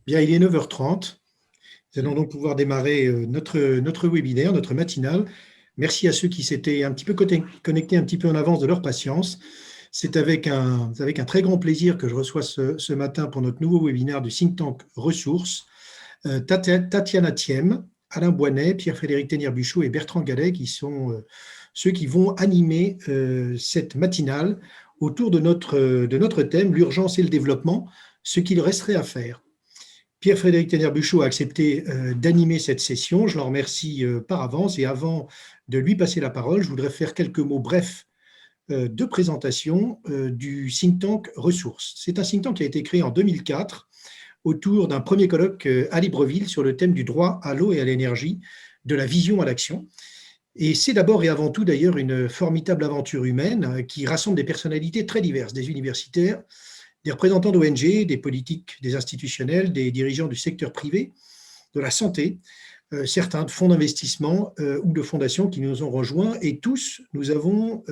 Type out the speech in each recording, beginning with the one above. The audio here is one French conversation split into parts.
Bien, il est 9h30. Nous allons donc pouvoir démarrer notre webinaire, notre matinale. Merci à ceux qui s'étaient un petit peu connectés un petit peu en avance de leur patience. C'est avec un très grand plaisir que je reçois ce matin pour notre nouveau webinaire du think tank Ressources, Tatiana Thiem, Alain Boinet, Pierre-Frédéric Tennière-Buchot et Bertrand Gallet, qui sont ceux qui vont animer cette matinale autour de notre thème, l'urgence et le développement, ce qu'il resterait à faire. Pierre-Frédéric Tennière-Buchot a accepté d'animer cette session. Je l'en remercie par avance. Et avant de lui passer la parole, je voudrais faire quelques mots brefs de présentation du think tank Ressources. C'est un think tank qui a été créé en 2004 autour d'un premier colloque à Libreville sur le thème du droit à l'eau et à l'énergie, de la vision à l'action. Et c'est d'abord et avant tout d'ailleurs une formidable aventure humaine qui rassemble des personnalités très diverses, des universitaires, des représentants d'ONG, des politiques, des institutionnels, des dirigeants du secteur privé, de la santé, certains de fonds d'investissement ou de fondations qui nous ont rejoints. Et tous, nous avons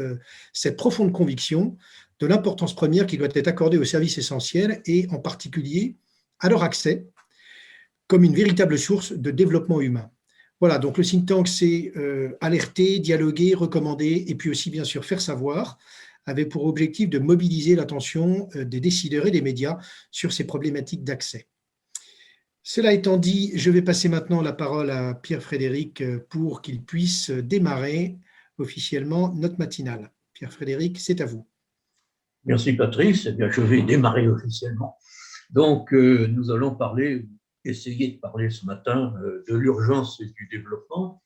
cette profonde conviction de l'importance première qui doit être accordée aux services essentiels et en particulier à leur accès comme une véritable source de développement humain. Voilà, donc le think tank, c'est alerter, dialoguer, recommander et puis aussi bien sûr faire savoir, avec pour objectif de mobiliser l'attention des décideurs et des médias sur ces problématiques d'accès. Cela étant dit, je vais passer maintenant la parole à Pierre-Frédéric pour qu'il puisse démarrer officiellement notre matinale. Pierre-Frédéric, c'est à vous. Merci Patrice. Eh bien, je vais démarrer officiellement. Donc, nous allons essayer de parler ce matin de l'urgence et du développement.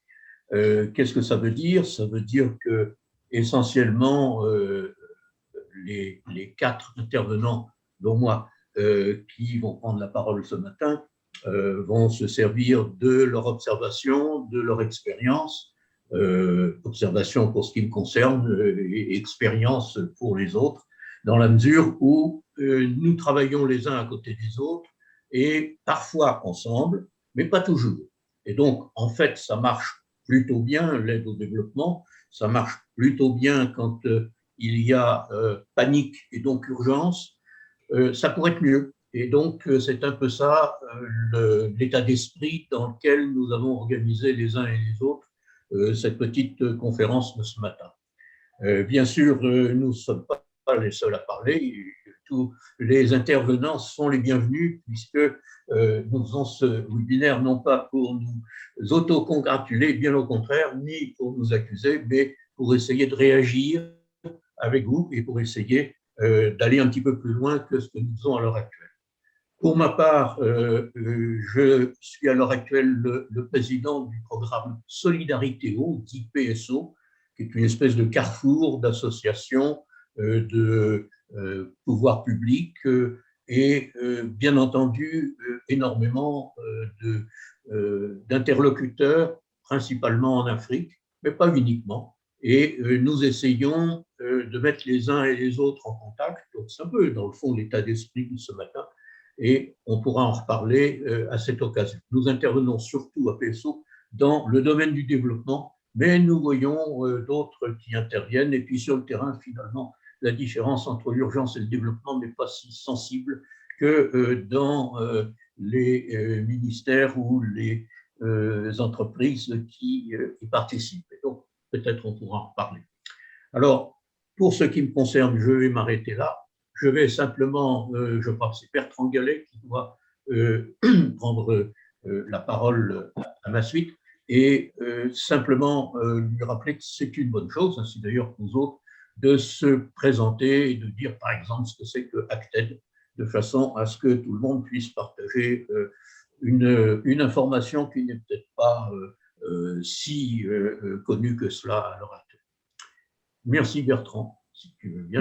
Qu'est-ce que ça veut dire? Ça veut dire que essentiellement, les 4 intervenants, dont moi, qui vont prendre la parole ce matin, vont se servir de leur observation, de leur expérience, observation pour ce qui me concerne et expérience pour les autres, dans la mesure où nous travaillons les uns à côté des autres et parfois ensemble, mais pas toujours. Et donc, en fait, ça marche plutôt bien, l'aide au développement, ça marche plutôt bien quand il y a panique et donc urgence, ça pourrait être mieux. Et donc, c'est un peu ça l'état d'esprit dans lequel nous avons organisé les uns et les autres cette petite conférence de ce matin. Bien sûr, nous ne sommes pas les seuls à parler. Tous les intervenants sont les bienvenus puisque nous faisons ce webinaire non pas pour nous autocongratuler, bien au contraire, ni pour nous accuser, mais pour essayer de réagir avec vous et pour essayer d'aller un petit peu plus loin que ce que nous faisons à l'heure actuelle. Pour ma part, je suis à l'heure actuelle le président du programme Solidaritéo, dit PSO, qui est une espèce de carrefour d'associations, de pouvoirs publics et bien entendu énormément d'interlocuteurs, principalement en Afrique, mais pas uniquement. Et nous essayons de mettre les uns et les autres en contact. Donc c'est un peu dans le fond l'état d'esprit de ce matin. Et on pourra en reparler à cette occasion. Nous intervenons surtout à PSO dans le domaine du développement, mais nous voyons d'autres qui interviennent. Et puis sur le terrain, finalement, la différence entre l'urgence et le développement n'est pas si sensible que dans les ministères ou les entreprises qui y participent. Et donc, peut-être on pourra en reparler. Alors, pour ce qui me concerne, je vais m'arrêter là. Je vais simplement, je crois que c'est Bertrand Gallet qui doit prendre la parole à ma suite et simplement lui rappeler que c'est une bonne chose, ainsi d'ailleurs pour nous autres, de se présenter et de dire par exemple ce que c'est que Acted, de façon à ce que tout le monde puisse partager une information qui n'est peut-être pas si connue que cela à l'heure actuelle. Merci Bertrand. Si tu veux bien.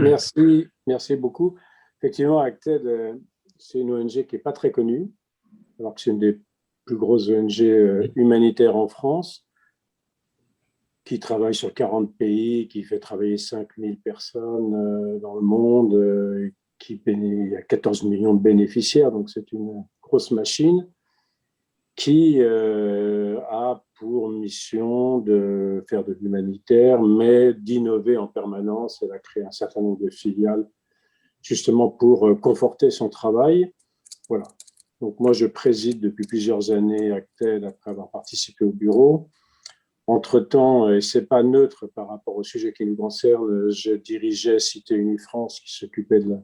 Merci beaucoup. Effectivement, Acted, c'est une ONG qui n'est pas très connue, alors que c'est une des plus grosses ONG humanitaires en France, qui travaille sur 40 pays, qui fait travailler 5000 personnes dans le monde, il y a 14 millions de bénéficiaires, donc c'est une grosse machine qui a pour mission de faire de l'humanitaire, mais d'innover en permanence. Elle a créé un certain nombre de filiales, justement pour conforter son travail. Voilà. Donc moi, je préside depuis plusieurs années ACTED après avoir participé au bureau. Entre-temps, et ce n'est pas neutre par rapport au sujet qui nous concerne, je dirigeais Cité Unie France qui s'occupait de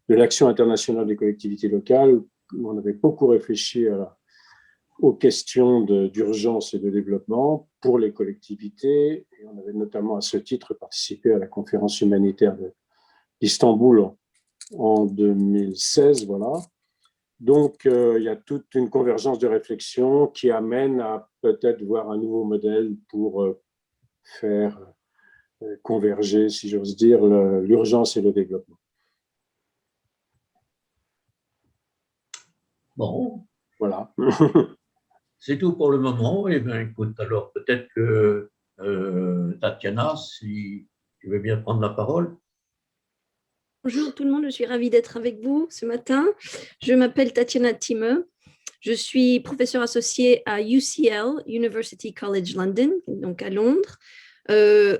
l'action internationale des collectivités locales, où on avait beaucoup réfléchi aux questions d'urgence et de développement pour les collectivités. Et on avait notamment à ce titre participé à la conférence humanitaire d'Istanbul en 2016. Voilà. Donc, il y a toute une convergence de réflexion qui amène à peut-être voir un nouveau modèle pour faire converger, si j'ose dire, l'urgence et le développement. Bon, voilà. C'est tout pour le moment. Eh bien, écoute, alors peut-être que Tatiana, si tu veux bien prendre la parole. Bonjour tout le monde, je suis ravie d'être avec vous ce matin. Je m'appelle Tatiana Thieme. Je suis professeure associée à UCL, University College London, donc à Londres. Une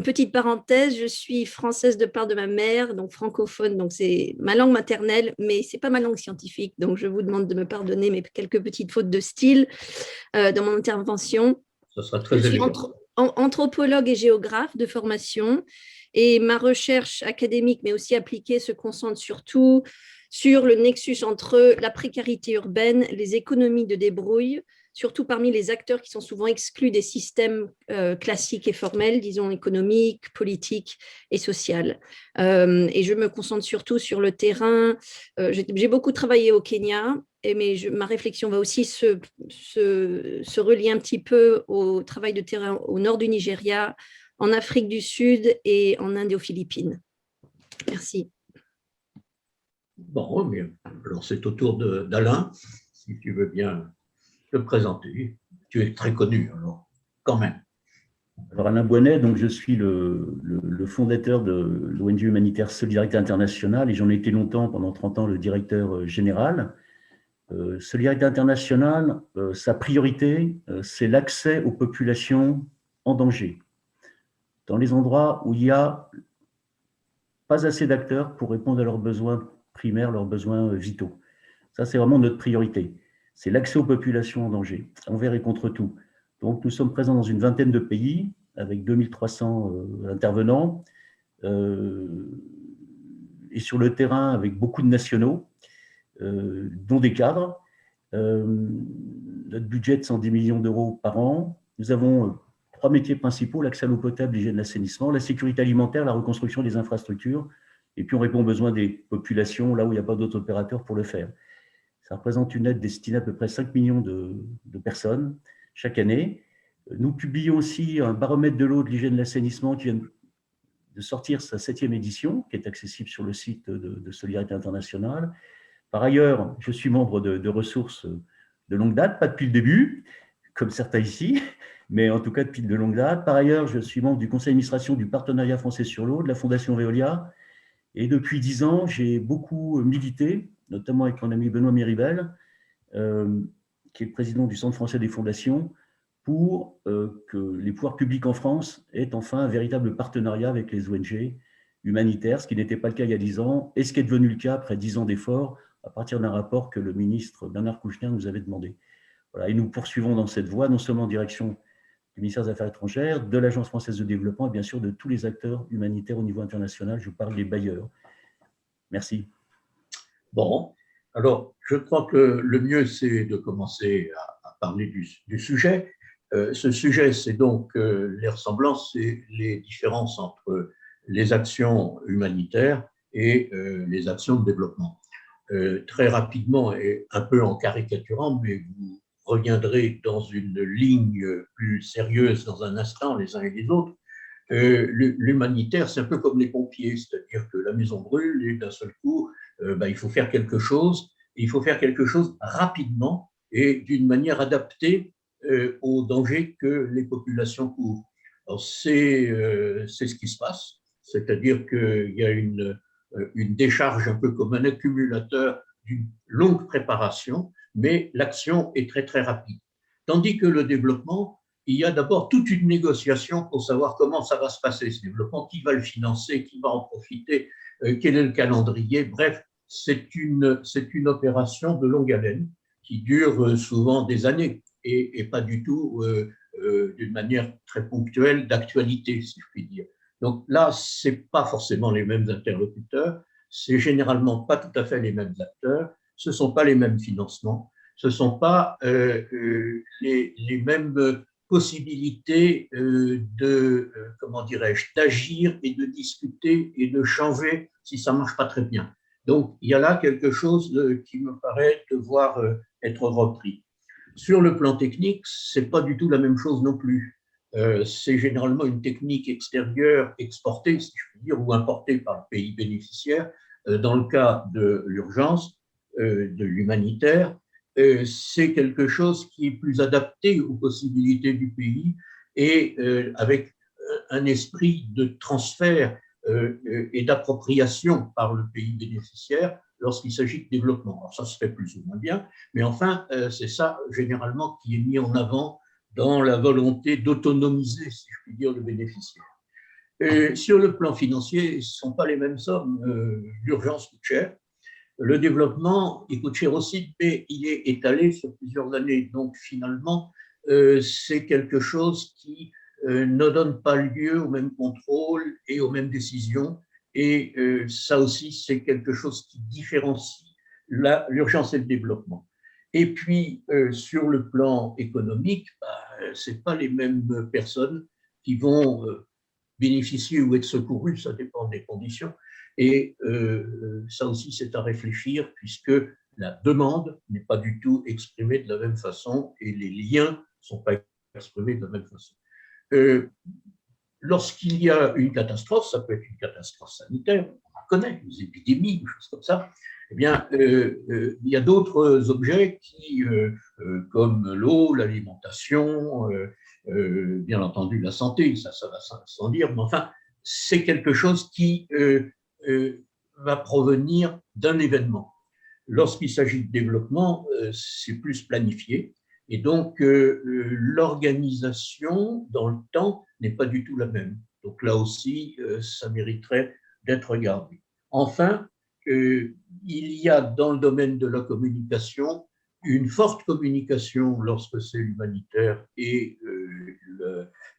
petite parenthèse, je suis française de part de ma mère, donc francophone, donc c'est ma langue maternelle, mais c'est pas ma langue scientifique, donc je vous demande de me pardonner mes quelques petites fautes de style dans mon intervention. Ça sera très je suis élégant. anthropologue et géographe de formation, et ma recherche académique, mais aussi appliquée, se concentre surtout sur le nexus entre la précarité urbaine, les économies de débrouille, surtout parmi les acteurs qui sont souvent exclus des systèmes classiques et formels, disons économiques, politiques et sociaux. Et je me concentre surtout sur le terrain. J'ai beaucoup travaillé au Kenya, mais ma réflexion va aussi se relier un petit peu au travail de terrain au nord du Nigeria, en Afrique du Sud et en Inde et aux Philippines. Merci. Bon, bien. Alors c'est au tour d'Alain, si tu veux bien te présenter. Tu es très connu, alors, quand même. Alors Alain Boinet, donc je suis le fondateur de l'ONG humanitaire Solidarité Internationale et j'en ai été longtemps, pendant 30 ans, le directeur général. Solidarité Internationale, sa priorité, c'est l'accès aux populations en danger, dans les endroits où il n'y a pas assez d'acteurs pour répondre à leurs besoins primaires, leurs besoins vitaux. Ça, c'est vraiment notre priorité. C'est l'accès aux populations en danger, envers et contre tout. Donc, nous sommes présents dans une vingtaine de pays, avec 2300 intervenants, et sur le terrain avec beaucoup de nationaux, dont des cadres. Notre budget est de 110 millions d'euros par an. Nous avons 3 métiers principaux: l'accès à l'eau potable, l'hygiène, l'assainissement, la sécurité alimentaire, la reconstruction des infrastructures. Et puis, on répond aux besoins des populations là où il n'y a pas d'autres opérateurs pour le faire. Ça représente une aide destinée à peu près 5 millions de personnes chaque année. Nous publions aussi un baromètre de l'eau, de l'hygiène, de l'assainissement qui vient de sortir sa 7e édition, qui est accessible sur le site de Solidarité Internationale. Par ailleurs, je suis membre de ressources de longue date, pas depuis le début, comme certains ici, mais en tout cas depuis de longue date. Par ailleurs, je suis membre du conseil d'administration du Partenariat français sur l'eau, de la Fondation Veolia. Et depuis 10 ans, j'ai beaucoup milité, notamment avec mon ami Benoît Méribel, qui est le président du Centre français des fondations, pour que les pouvoirs publics en France aient enfin un véritable partenariat avec les ONG humanitaires, ce qui n'était pas le cas il y a 10 ans, et ce qui est devenu le cas après 10 ans d'efforts, à partir d'un rapport que le ministre Bernard Kouchner nous avait demandé. Voilà, et nous poursuivons dans cette voie, non seulement en direction du ministère des Affaires étrangères, de l'Agence française de développement et bien sûr de tous les acteurs humanitaires au niveau international. Je vous parle des bailleurs. Merci. Bon, alors je crois que le mieux, c'est de commencer à parler du sujet. Ce sujet, c'est donc les ressemblances et les différences entre les actions humanitaires et les actions de développement. Très rapidement et un peu en caricaturant, mais vous reviendrez dans une ligne plus sérieuse dans un instant, les uns et les autres. L'humanitaire, c'est un peu comme les pompiers, c'est-à-dire que la maison brûle et d'un seul coup, il faut faire quelque chose, et il faut faire quelque chose rapidement et d'une manière adaptée aux dangers que les populations courent. Alors, c'est ce qui se passe, c'est-à-dire qu'il y a une décharge un peu comme un accumulateur d'une longue préparation, mais l'action est très, très rapide. Tandis que le développement, il y a d'abord toute une négociation pour savoir comment ça va se passer, ce développement, qui va le financer, qui va en profiter, quel est le calendrier. Bref, c'est une opération de longue haleine qui dure souvent des années et pas du tout d'une manière très ponctuelle d'actualité, si je puis dire. Donc là, ce n'est pas forcément les mêmes interlocuteurs, c'est généralement pas tout à fait les mêmes acteurs, ce ne sont pas les mêmes financements, ce ne sont pas les mêmes possibilités comment dirais-je, d'agir et de discuter et de changer si ça ne marche pas très bien. Donc, il y a là quelque chose qui me paraît devoir être repris. Sur le plan technique, ce n'est pas du tout la même chose non plus. C'est généralement une technique extérieure exportée, si je puis dire, ou importée par le pays bénéficiaire. Dans le cas de l'urgence, de l'humanitaire, c'est quelque chose qui est plus adapté aux possibilités du pays et avec un esprit de transfert et d'appropriation par le pays bénéficiaire lorsqu'il s'agit de développement. Alors ça se fait plus ou moins bien, mais enfin, c'est ça généralement qui est mis en avant dans la volonté d'autonomiser, si je puis dire, le bénéficiaire. Et sur le plan financier, ce ne sont pas les mêmes sommes. L'urgence coûte cher. Le développement, il coûte cher aussi, mais il est étalé sur plusieurs années. Donc finalement, c'est quelque chose qui ne donne pas lieu au même contrôle et aux mêmes décisions. Et ça aussi, c'est quelque chose qui différencie l'urgence et le développement. Et puis, sur le plan économique, ce n'est pas les mêmes personnes qui vont bénéficier ou être secourues, ça dépend des conditions. Et ça aussi, c'est à réfléchir, puisque la demande n'est pas du tout exprimée de la même façon et les liens ne sont pas exprimés de la même façon. Lorsqu'il y a une catastrophe, ça peut être une catastrophe sanitaire, on connaît, des épidémies, des choses comme ça, eh bien, il y a d'autres objets qui, comme l'eau, l'alimentation, bien entendu la santé, ça va sans dire, mais enfin, c'est quelque chose qui va provenir d'un événement. Lorsqu'il s'agit de développement, c'est plus planifié. Et donc, l'organisation dans le temps n'est pas du tout la même. Donc là aussi, ça mériterait d'être regardé. Enfin, il y a dans le domaine de la communication une forte communication lorsque c'est l'humanitaire et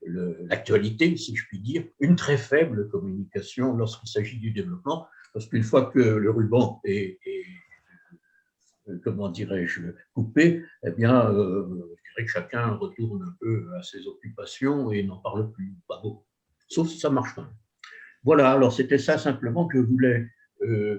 l'actualité, si je puis dire, une très faible communication lorsqu'il s'agit du développement, parce qu'une fois que le ruban est comment dirais-je, coupé, eh bien, je dirais que chacun retourne un peu à ses occupations et n'en parle plus, pas beaucoup, sauf si ça marche pas. Voilà, alors c'était ça simplement que je voulais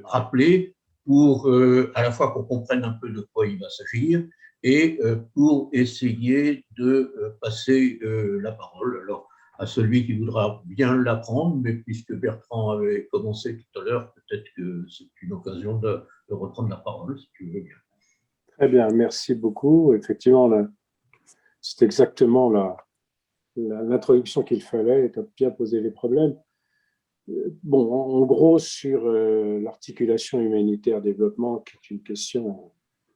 rappeler pour à la fois qu'on comprenne un peu de quoi il va s'agir et pour essayer de passer la parole alors, à celui qui voudra bien l'apprendre, mais puisque Bertrand avait commencé tout à l'heure, peut-être que c'est une occasion de reprendre la parole, si tu veux bien. Très bien, merci beaucoup. Effectivement, c'est exactement l'introduction qu'il fallait et tu as bien posé les problèmes. Bon, en gros, sur l'articulation humanitaire-développement, qui est une question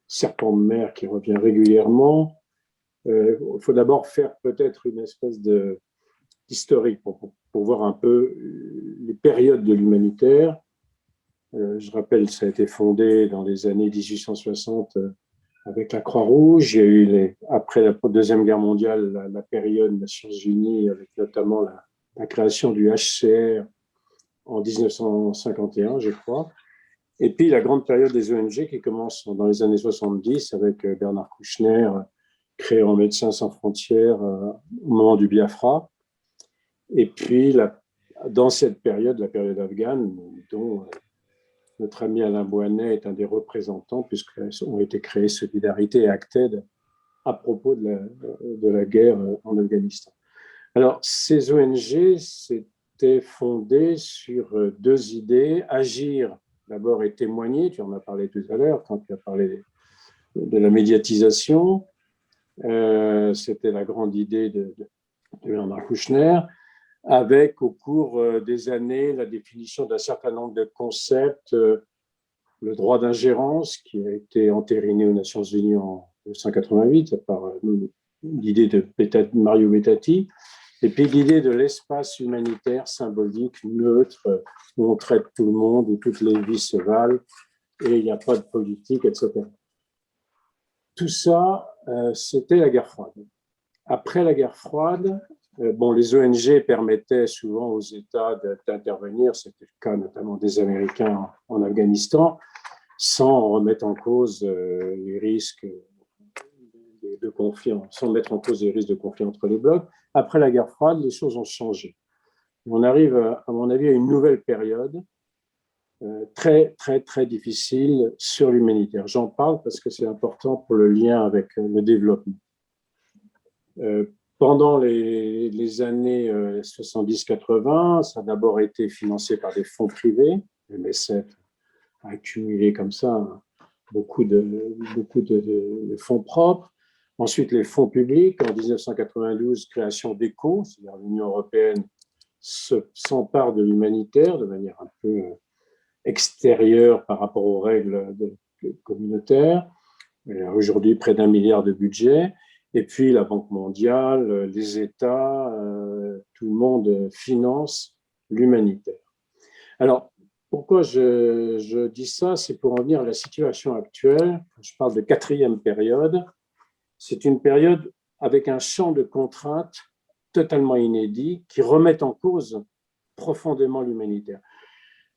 serpent de mer qui revient régulièrement, il faut d'abord faire peut-être une espèce d'historique pour voir un peu les périodes de l'humanitaire. Je rappelle, ça a été fondé dans les années 1860 avec la Croix-Rouge. Il y a eu, après la Deuxième Guerre mondiale, la période Nations Unies, avec notamment la création du HCR en 1951, je crois. Et puis la grande période des ONG qui commence dans les années 70 avec Bernard Kouchner, créant Médecins sans frontières au moment du Biafra. Et puis, dans cette période, la période afghane, dont notre ami Alain Boinet est un des représentants, puisqu'ont été créées Solidarité et Acted à propos de la guerre en Afghanistan. Alors, ces ONG s'étaient fondées sur deux idées. Agir, d'abord, et témoigner, tu en as parlé tout à l'heure, quand tu as parlé de la médiatisation. C'était la grande idée de Bernard Kouchner, avec au cours des années la définition d'un certain nombre de concepts, le droit d'ingérence qui a été entériné aux Nations Unies en 1988 par l'idée de Mario Bettati, et puis l'idée de l'espace humanitaire symbolique, neutre, où on traite tout le monde, où toutes les vies se valent, et il n'y a pas de politique, etc. Tout ça, c'était la guerre froide. Après la guerre froide, les ONG permettaient souvent aux États d'intervenir, c'était le cas notamment des Américains en Afghanistan, sans remettre en cause les risques de conflit, sans mettre en cause les risques de conflit entre les blocs. Après la guerre froide, les choses ont changé. On arrive, à mon avis, à une nouvelle période très, très, très difficile sur l'humanitaire. J'en parle parce que c'est important pour le lien avec le développement. Pendant les années 70-80, ça a d'abord été financé par des fonds privés. Le MECEF a accumulé comme ça beaucoup de fonds propres. Ensuite, les fonds publics. En 1992, création d'ECHO, c'est-à-dire l'Union européenne s'empare de l'humanitaire de manière un peu extérieure par rapport aux règles communautaires. Aujourd'hui, près d'1 milliard de budget. Et puis la Banque mondiale, les États, tout le monde finance l'humanitaire. Alors, pourquoi je dis ça? C'est pour en venir à la situation actuelle. Quand je parle de 4e période, c'est une période avec un champ de contraintes totalement inédit qui remet en cause profondément l'humanitaire.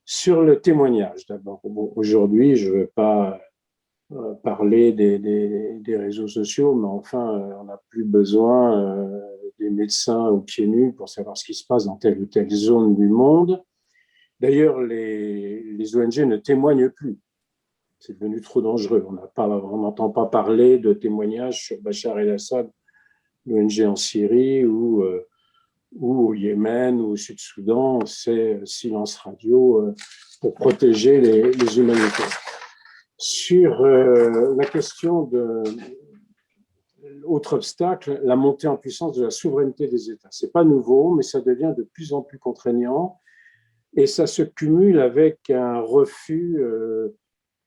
Sur le témoignage, d'abord. Aujourd'hui, je ne veux pas parler des réseaux sociaux, mais enfin, on n'a plus besoin des médecins aux pieds nus pour savoir ce qui se passe dans telle ou telle zone du monde. D'ailleurs, les ONG ne témoignent plus. C'est devenu trop dangereux. On n'entend pas parler de témoignages sur Bachar el-Assad, l'ONG en Syrie ou au Yémen ou au Sud-Soudan. C'est silence radio pour protéger les humanitaires. Sur la question de l'autre obstacle, la montée en puissance de la souveraineté des États. Ce n'est pas nouveau, mais ça devient de plus en plus contraignant et ça se cumule avec un refus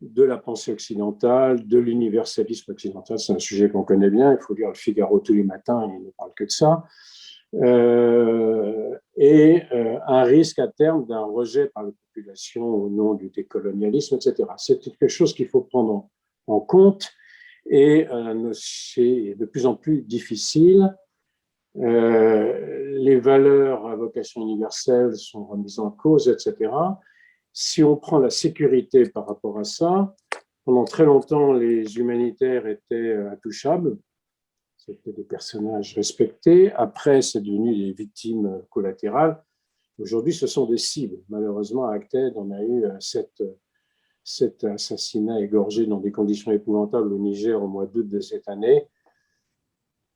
de la pensée occidentale, de l'universalisme occidental. C'est un sujet qu'on connaît bien, il faut lire le Figaro tous les matins, il ne parle que de ça. Et un risque à terme d'un rejet par la population au nom du décolonialisme, etc. C'est quelque chose qu'il faut prendre en compte et c'est de plus en plus difficile. Les valeurs à vocation universelle sont remises en cause, etc. Si on prend la sécurité par rapport à ça, pendant très longtemps, les humanitaires étaient intouchables. C'était des personnages respectés. Après, c'est devenu des victimes collatérales. Aujourd'hui, ce sont des cibles. Malheureusement, à Acted, on a eu cet assassinat égorgé dans des conditions épouvantables au Niger au mois d'août de cette année.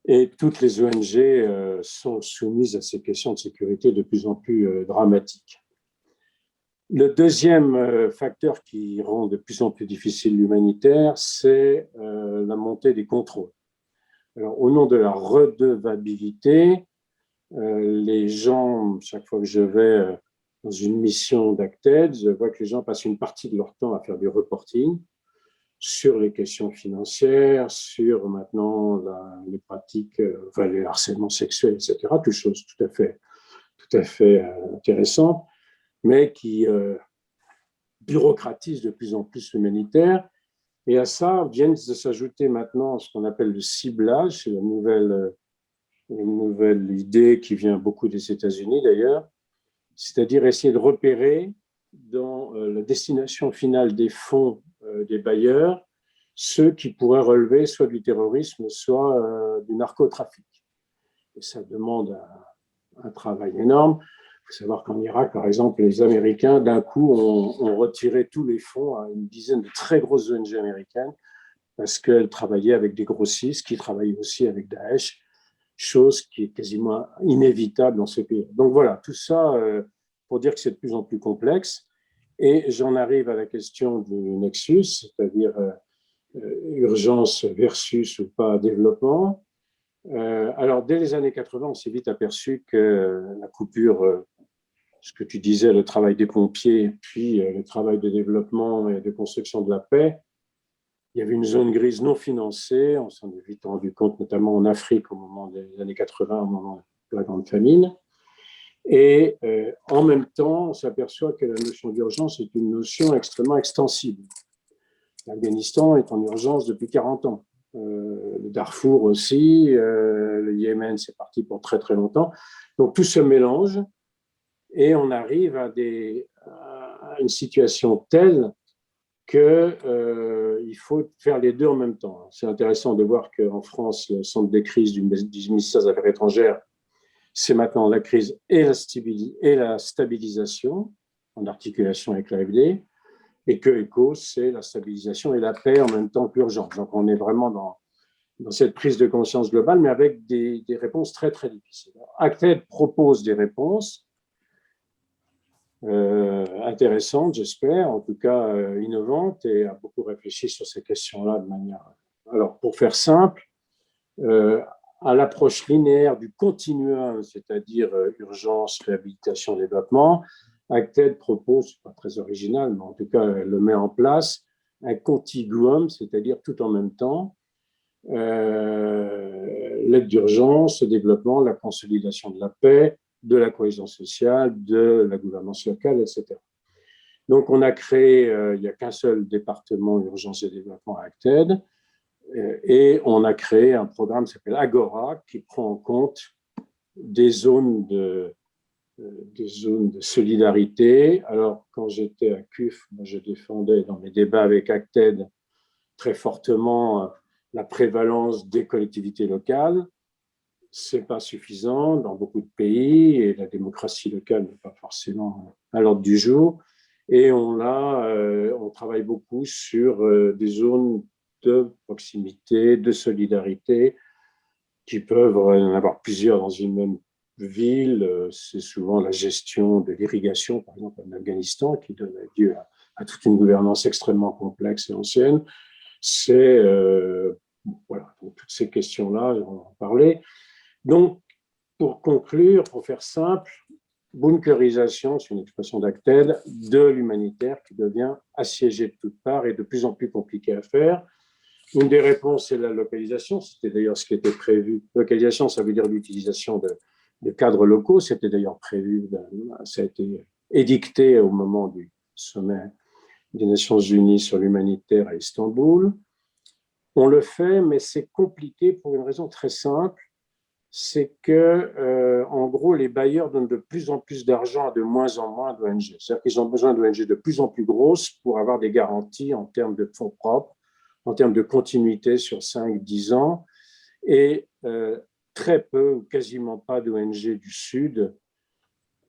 Et toutes les ONG sont soumises à ces questions de sécurité de plus en plus dramatiques. Le deuxième facteur qui rend de plus en plus difficile l'humanitaire, c'est la montée des contrôles. Alors, au nom de la redevabilité, les gens, chaque fois que je vais dans une mission d'Acted, je vois que les gens passent une partie de leur temps à faire du reporting sur les questions financières, sur maintenant les pratiques, les harcèlements sexuels, etc. Toutes choses tout à fait intéressantes, mais qui bureaucratisent de plus en plus l'humanitaire. Et à ça viennent de s'ajouter maintenant ce qu'on appelle le ciblage, c'est une nouvelle idée qui vient beaucoup des États-Unis d'ailleurs, c'est-à-dire essayer de repérer dans la destination finale des fonds des bailleurs ceux qui pourraient relever soit du terrorisme, soit du narcotrafic. Et ça demande un travail énorme. Il faut savoir qu'en Irak, par exemple, les Américains, d'un coup, ont retiré tous les fonds à une dizaine de très grosses ONG américaines parce qu'elles travaillaient avec des grossistes qui travaillaient aussi avec Daesh, chose qui est quasiment inévitable dans ce pays. Donc voilà, tout ça pour dire que c'est de plus en plus complexe. Et j'en arrive à la question du nexus, c'est-à-dire urgence versus ou pas développement. Alors, dès les années 80, on s'est vite aperçu que la coupure, ce que tu disais, le travail des pompiers, puis le travail de développement et de construction de la paix, il y avait une zone grise non financée. On s'en est vite rendu compte, notamment en Afrique au moment des années 80, au moment de la grande famine. Et en même temps, on s'aperçoit que la notion d'urgence est une notion extrêmement extensible. L'Afghanistan est en urgence depuis 40 ans. Le Darfour aussi, le Yémen, c'est parti pour très très longtemps. Donc tout se mélange et on arrive à une situation telle qu'il faut faire les deux en même temps. C'est intéressant de voir qu'en France, le centre des crises du ministère des Affaires étrangères, c'est maintenant la crise et la stabilisation en articulation avec l'AFD, et que ECO, c'est la stabilisation et la paix en même temps que l'urgence. Donc on est vraiment dans cette prise de conscience globale, mais avec des réponses très très difficiles. ACTED propose des réponses intéressante, j'espère, en tout cas innovante, et a beaucoup réfléchi sur ces questions-là de manière... Alors, pour faire simple, à l'approche linéaire du continuum, c'est-à-dire urgence, réhabilitation, développement, ACTED propose, pas très original, mais en tout cas, elle le met en place, un contiguum, c'est-à-dire tout en même temps, l'aide d'urgence, le développement, la consolidation de la paix, de la cohésion sociale, de la gouvernance locale, etc. Donc, on a créé, il n'y a qu'un seul département urgence et développement à ACTED, et on a créé un programme qui s'appelle Agora, qui prend en compte des zones de solidarité. Alors, quand j'étais à CUF, moi, je défendais dans mes débats avec ACTED très fortement la prévalence des collectivités locales. Ce n'est pas suffisant dans beaucoup de pays et la démocratie locale n'est pas forcément à l'ordre du jour. Et on travaille beaucoup sur des zones de proximité, de solidarité, qui peuvent en avoir plusieurs dans une même ville. C'est souvent la gestion de l'irrigation, par exemple en Afghanistan, qui donne lieu à toute une gouvernance extrêmement complexe et ancienne. C'est voilà, donc toutes ces questions-là, on va en parler. Donc, pour conclure, pour faire simple, bunkerisation, c'est une expression d'ACTED, de l'humanitaire qui devient assiégé de toutes parts et de plus en plus compliqué à faire. Une des réponses, c'est la localisation. C'était d'ailleurs ce qui était prévu. Localisation, ça veut dire l'utilisation de cadres locaux. C'était d'ailleurs prévu, ça a été édicté au moment du sommet des Nations Unies sur l'humanitaire à Istanbul. On le fait, mais c'est compliqué pour une raison très simple. C'est que, en gros, les bailleurs donnent de plus en plus d'argent à de moins en moins d'ONG. C'est-à-dire qu'ils ont besoin d'ONG de plus en plus grosses pour avoir des garanties en termes de fonds propres, en termes de continuité sur 5-10 ans, et très peu ou quasiment pas d'ONG du Sud,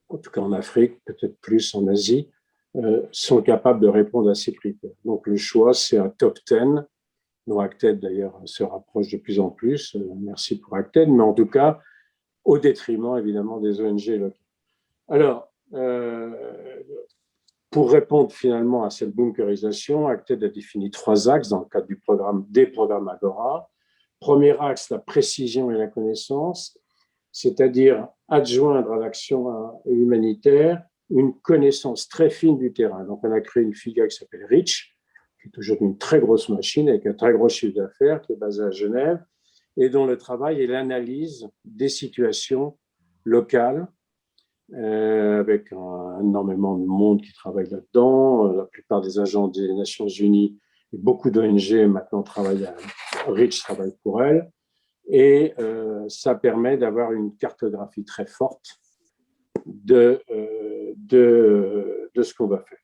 en tout cas en Afrique, peut-être plus en Asie, sont capables de répondre à ces critères. Donc le choix, c'est un top 10, dont ACTED d'ailleurs se rapproche de plus en plus, merci pour ACTED, mais en tout cas au détriment évidemment des ONG locales. Alors, pour répondre finalement à cette bunkerisation, ACTED a défini 3 axes dans le cadre des programmes Agora. Premier axe, la précision et la connaissance, c'est-à-dire adjoindre à l'action humanitaire une connaissance très fine du terrain. Donc on a créé une filiale qui s'appelle REACH, qui est aujourd'hui une très grosse machine avec un très gros chiffre d'affaires, qui est basée à Genève, et dont le travail est l'analyse des situations locales, avec énormément de monde qui travaille là-dedans. La plupart des agents des Nations Unies et beaucoup d'ONG maintenant travaillent REACH travaille pour elle, et ça permet d'avoir une cartographie très forte de ce qu'on va faire.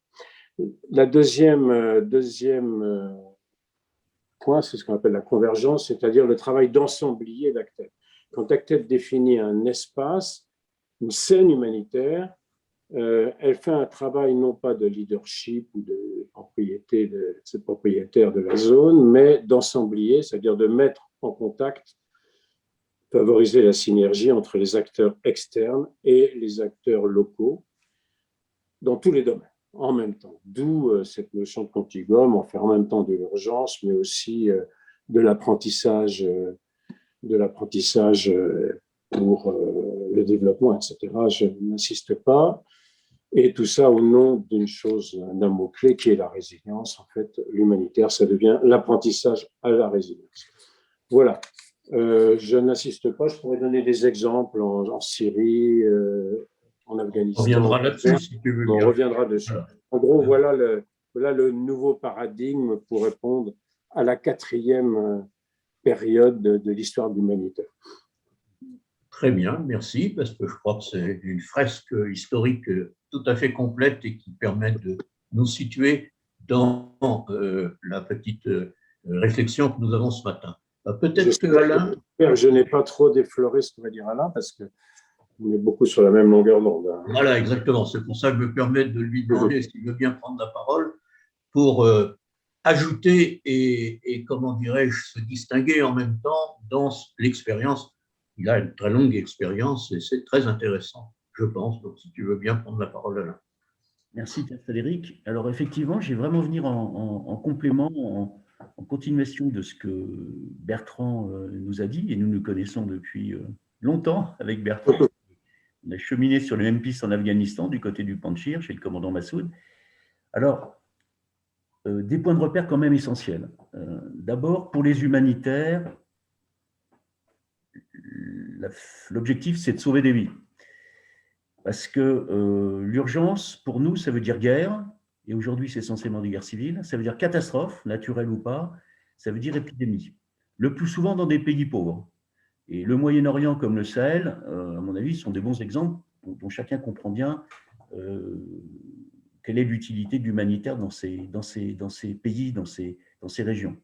La deuxième point, c'est ce qu'on appelle la convergence, c'est-à-dire le travail d'ensemblier d'ACTED. Quand ACTED définit un espace, une scène humanitaire, elle fait un travail non pas de leadership ou de propriétaire de la zone, mais d'ensemblier, c'est-à-dire de mettre en contact, favoriser la synergie entre les acteurs externes et les acteurs locaux dans tous les domaines, en même temps. D'où cette notion de contiguum, on fait en même temps de l'urgence, mais aussi de l'apprentissage pour le développement, etc. Je n'insiste pas. Et tout ça au nom d'une chose, d'un mot-clé qui est la résilience. En fait, l'humanitaire, ça devient l'apprentissage à la résilience. Voilà. Je n'insiste pas, je pourrais donner des exemples en Syrie, en Afghanistan. On reviendra là-dessus si tu veux. On reviendra dessus. En gros, voilà voilà le nouveau paradigme pour répondre à la 4e période de l'histoire de l'humanité. Très bien, merci, parce que je crois que c'est une fresque historique tout à fait complète et qui permet de nous situer dans la petite réflexion que nous avons ce matin. Peut-être que Alain… Je n'ai pas trop défloré ce que va dire Alain, parce qu'on est beaucoup sur la même longueur d'onde. Voilà, exactement. C'est pour ça que je me permets de lui demander s'il veut bien prendre la parole pour ajouter et comment dirais-je, se distinguer en même temps dans l'expérience. Il a une très longue expérience et c'est très intéressant, je pense. Donc, si tu veux bien prendre la parole, Alain. Merci, Pierre Frédéric. Alors, effectivement, je vais vraiment venir en complément, en continuation de ce que Bertrand nous a dit, et nous nous connaissons depuis longtemps avec Bertrand. On a cheminé sur les mêmes pistes en Afghanistan, du côté du Panjshir, chez le commandant Massoud. Alors, des points de repère quand même essentiels. D'abord, pour les humanitaires, l'objectif, c'est de sauver des vies. Parce que l'urgence, pour nous, ça veut dire guerre, et aujourd'hui, c'est essentiellement des guerres civiles, ça veut dire catastrophe, naturelle ou pas, ça veut dire épidémie. Le plus souvent dans des pays pauvres. Et le Moyen-Orient comme le Sahel, à mon avis, sont des bons exemples dont chacun comprend bien quelle est l'utilité de l'humanitaire dans ces pays, dans ces régions.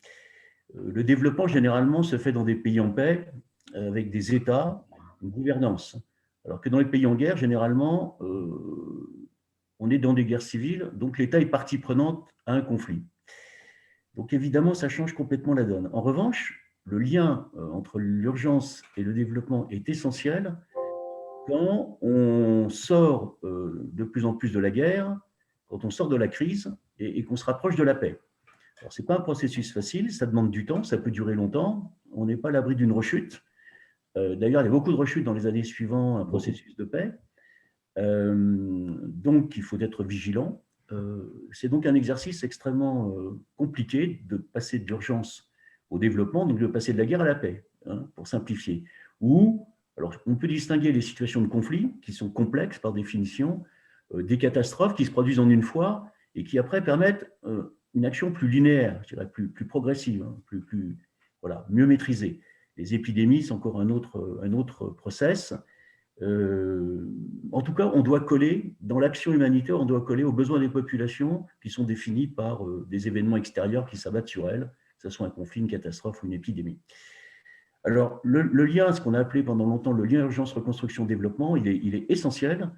Le développement, généralement, se fait dans des pays en paix, avec des États, une gouvernance. Alors que dans les pays en guerre, généralement, on est dans des guerres civiles, donc l'État est partie prenante à un conflit. Donc évidemment, ça change complètement la donne. En revanche, le lien entre l'urgence et le développement est essentiel quand on sort de plus en plus de la guerre, quand on sort de la crise et qu'on se rapproche de la paix. Alors, ce n'est pas un processus facile, ça demande du temps, ça peut durer longtemps, on n'est pas à l'abri d'une rechute. D'ailleurs, il y a beaucoup de rechutes dans les années suivant un processus de paix. Donc, il faut être vigilant. C'est donc un exercice extrêmement compliqué de passer de l'urgence au développement, donc de passer de la guerre à la paix, hein, pour simplifier. Alors, on peut distinguer les situations de conflit qui sont complexes par définition, des catastrophes qui se produisent en une fois et qui après permettent une action plus linéaire, je dirais plus progressive, hein, voilà, mieux maîtrisée. Les épidémies, c'est encore un autre process. En tout cas, on doit coller, dans l'action humanitaire, on doit coller aux besoins des populations qui sont définis par des événements extérieurs qui s'abattent sur elles, que ce soit un conflit, une catastrophe ou une épidémie. Alors, le lien, ce qu'on a appelé pendant longtemps le lien urgence-reconstruction-développement, il est essentiel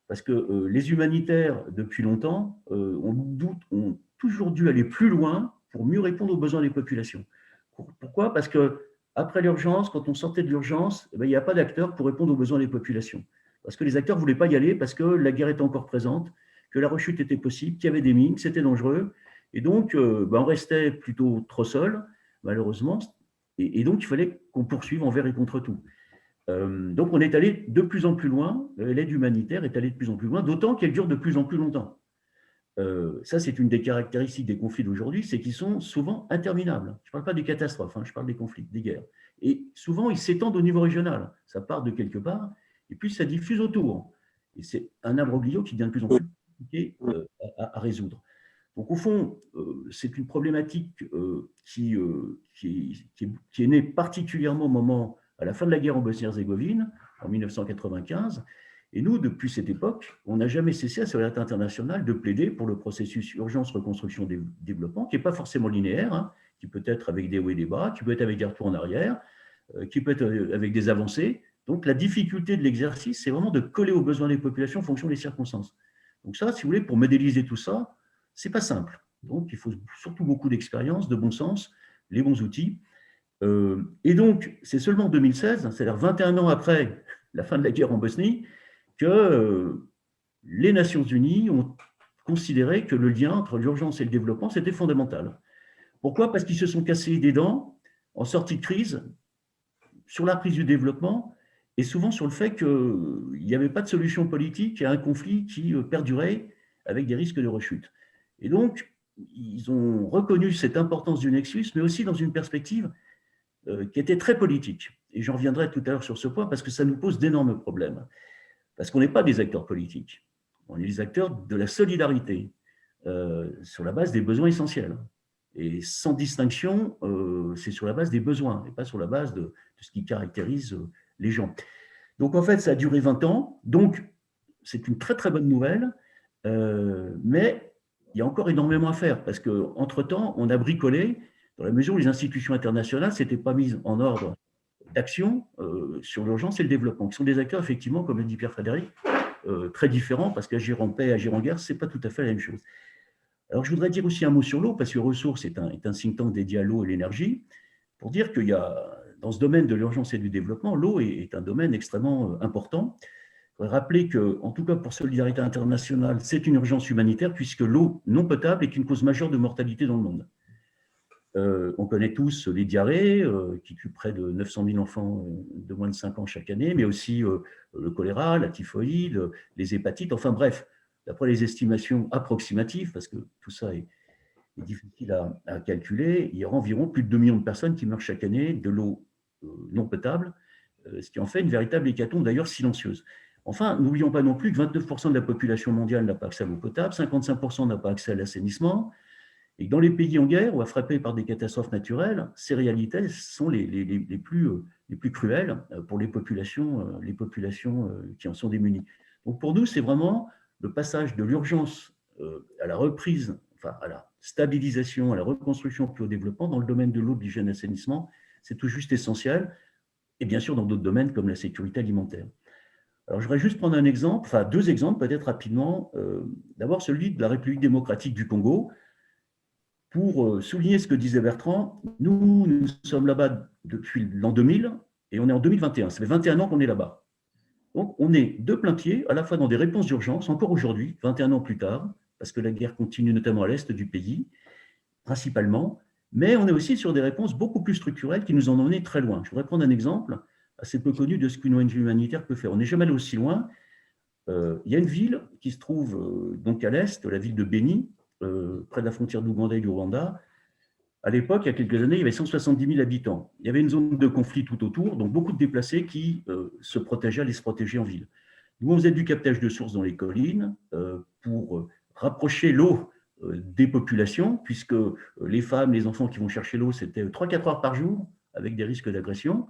parce que les humanitaires, depuis longtemps, ont toujours dû aller plus loin pour mieux répondre aux besoins des populations. Pourquoi ? Parce qu'après l'urgence, quand on sortait de l'urgence, il n'y a pas d'acteurs pour répondre aux besoins des populations. Parce que les acteurs ne voulaient pas y aller, parce que la guerre était encore présente, que la rechute était possible, qu'il y avait des mines, que c'était dangereux. Et donc, on restait plutôt trop seul, malheureusement. Et donc, il fallait qu'on poursuive envers et contre tout. Donc, on est allé de plus en plus loin, l'aide humanitaire est allée de plus en plus loin, d'autant qu'elle dure de plus en plus longtemps. Ça, c'est une des caractéristiques des conflits d'aujourd'hui, c'est qu'ils sont souvent interminables. Je ne parle pas des catastrophes, hein, je parle des conflits, des guerres. Et souvent, ils s'étendent au niveau régional. Ça part de quelque part, et puis ça diffuse autour. Et c'est un imbroglio qui devient de plus en plus compliqué à résoudre. Donc, au fond, c'est une problématique qui est née particulièrement au moment, à la fin de la guerre en Bosnie-Herzégovine, en 1995. Et nous, depuis cette époque, on n'a jamais cessé à Solidarité internationale de plaider pour le processus urgence, reconstruction, développement, qui n'est pas forcément linéaire, hein, qui peut être avec des hauts et des bas, qui peut être avec des retours en arrière, qui peut être avec des avancées. Donc, la difficulté de l'exercice, c'est vraiment de coller aux besoins des populations en fonction des circonstances. Donc ça, si vous voulez, pour modéliser tout ça, ce n'est pas simple. Donc, il faut surtout beaucoup d'expérience, de bon sens, les bons outils. Et donc, c'est seulement en 2016, c'est-à-dire 21 ans après la fin de la guerre en Bosnie, que les Nations Unies ont considéré que le lien entre l'urgence et le développement, c'était fondamental. Pourquoi ? Parce qu'ils se sont cassés des dents en sortie de crise sur la prise du développement et souvent sur le fait qu'il n'y avait pas de solution politique à un conflit qui perdurait avec des risques de rechute. Et donc, ils ont reconnu cette importance du nexus, mais aussi dans une perspective qui était très politique. Et j'en reviendrai tout à l'heure sur ce point parce que ça nous pose d'énormes problèmes. Parce qu'on n'est pas des acteurs politiques, on est des acteurs de la solidarité. sur la base des besoins essentiels. Et sans distinction, c'est sur la base des besoins et pas sur la base de ce qui caractérise les gens. Donc, en fait, ça a duré 20 ans. Donc, c'est une très, très bonne nouvelle. Mais il y a encore énormément à faire parce qu'entre-temps, on a bricolé dans la mesure où les institutions internationales ne s'étaient pas mises en ordre d'action sur l'urgence et le développement, qui sont des acteurs, effectivement, comme le dit Pierre-Frédéric, très différents parce qu'agir en paix, agir en guerre, ce n'est pas tout à fait la même chose. Alors, je voudrais dire aussi un mot sur l'eau, parce que Ressources est un think tank dédié à l'eau et l'énergie, pour dire qu'il y a, dans ce domaine de l'urgence et du développement, l'eau est un domaine extrêmement important. Je voudrais rappeler que, en tout cas pour Solidarité Internationale, c'est une urgence humanitaire, puisque l'eau non potable est une cause majeure de mortalité dans le monde. On connaît tous les diarrhées, qui tuent près de 900 000 enfants de moins de 5 ans chaque année, mais aussi le choléra, la typhoïde, les hépatites, enfin bref, d'après les estimations approximatives, parce que tout ça est difficile à calculer, il y aura environ plus de 2 millions de personnes qui meurent chaque année de l'eau non potable, ce qui en fait une véritable hécatombe, d'ailleurs silencieuse. Enfin, n'oublions pas non plus que 29% de la population mondiale n'a pas accès à l'eau potable, 55% n'a pas accès à l'assainissement, et que dans les pays en guerre ou frappés par des catastrophes naturelles, ces réalités sont les plus cruelles pour les populations qui en sont démunies. Donc pour nous, c'est vraiment le passage de l'urgence à la reprise, enfin à la stabilisation, à la reconstruction puis au développement dans le domaine de l'eau, de l'hygiène et de l'assainissement, c'est tout juste essentiel, et bien sûr dans d'autres domaines comme la sécurité alimentaire. Alors je voudrais juste prendre un exemple, enfin 2 exemples peut-être rapidement. D'abord celui de la République démocratique du Congo. Pour souligner ce que disait Bertrand, nous sommes là-bas depuis l'an 2000 et on est en 2021. Ça fait 21 ans qu'on est là-bas. Donc, on est de plein pied, à la fois dans des réponses d'urgence, encore aujourd'hui, 21 ans plus tard, parce que la guerre continue notamment à l'est du pays, principalement, mais on est aussi sur des réponses beaucoup plus structurelles qui nous en ont mené très loin. Je voudrais prendre un exemple assez peu connu de ce qu'une ONG humanitaire peut faire. On n'est jamais allé aussi loin. Il y a une ville qui se trouve donc à l'est, la ville de Beni, près de la frontière d'Ouganda et du Rwanda. À l'époque, il y a quelques années, il y avait 170 000 habitants. Il y avait une zone de conflit tout autour, donc beaucoup de déplacés qui se protégeaient, allaient se protéger en ville. Nous, on faisait du captage de sources dans les collines pour rapprocher l'eau des populations, puisque les femmes, les enfants qui vont chercher l'eau, c'était 3-4 heures par jour, avec des risques d'agression,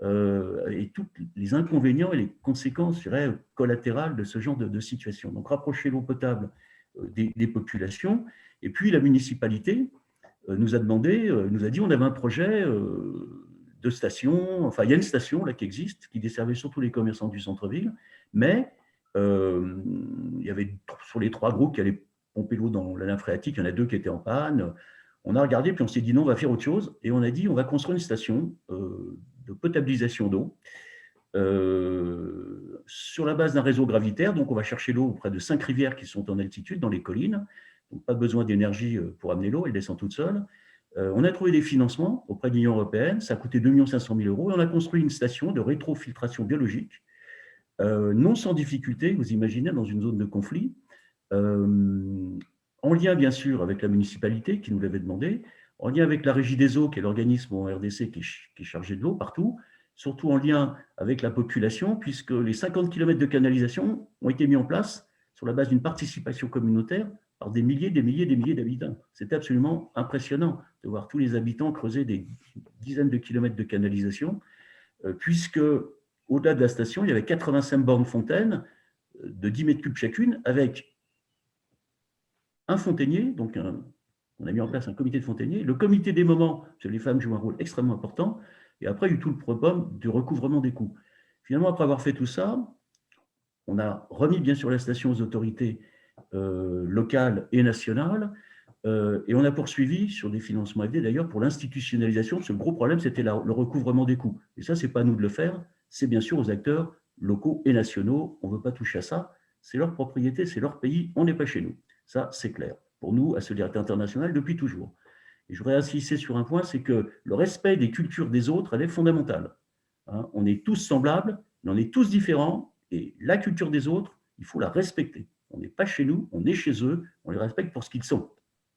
et tous les inconvénients et les conséquences, je dirais, collatérales de ce genre de situation. Donc, rapprocher l'eau potable des populations. Et puis, la municipalité nous a demandé, nous a dit, on avait un projet de station, enfin, il y a une station là qui existe, qui desservait surtout les commerçants du centre-ville, mais il y avait sur les 3 groupes qui allaient pomper l'eau dans la nappe phréatique, il y en a 2 qui étaient en panne. On a regardé, puis on s'est dit non, on va faire autre chose, et on a dit, on va construire une station de potabilisation d'eau sur la base d'un réseau gravitaire. Donc, on va chercher l'eau auprès de 5 rivières qui sont en altitude, dans les collines. Donc, pas besoin d'énergie pour amener l'eau, elle descend toute seule. On a trouvé des financements auprès de l'Union européenne, ça a coûté 2 500 000 €, et on a construit une station de rétrofiltration biologique, non sans difficulté, vous imaginez, dans une zone de conflit, en lien bien sûr avec la municipalité qui nous l'avait demandé, en lien avec la Régie des eaux, qui est l'organisme en RDC qui est chargé de l'eau partout, surtout en lien avec la population, puisque les 50 km de canalisation ont été mis en place sur la base d'une participation communautaire par des milliers d'habitants. C'était absolument impressionnant de voir tous les habitants creuser des dizaines de kilomètres de canalisation, puisque au-delà de la station, il y avait 85 bornes fontaines de 10 mètres cubes chacune, avec un fontainier, donc on a mis en place un comité de fontainiers, le comité des moments, parce que les femmes jouent un rôle extrêmement important, et après il y a eu tout le problème du recouvrement des coûts. Finalement, après avoir fait tout ça, on a remis bien sûr la station aux autorités locales et nationales, et on a poursuivi sur des financements aidés d'ailleurs pour l'institutionnalisation. Ce gros problème, c'était le recouvrement des coûts. Et ça, ce n'est pas à nous de le faire, c'est bien sûr aux acteurs locaux et nationaux. On ne veut pas toucher à ça, c'est leur propriété, c'est leur pays, on n'est pas chez nous. Ça, c'est clair. Pour nous, à Solidarité Internationale, depuis toujours. Et je voudrais insister sur un point, c'est que le respect des cultures des autres, elle est fondamentale. Hein, on est tous semblables, mais on est tous différents, et la culture des autres, il faut la respecter. On n'est pas chez nous, on est chez eux, on les respecte pour ce qu'ils sont.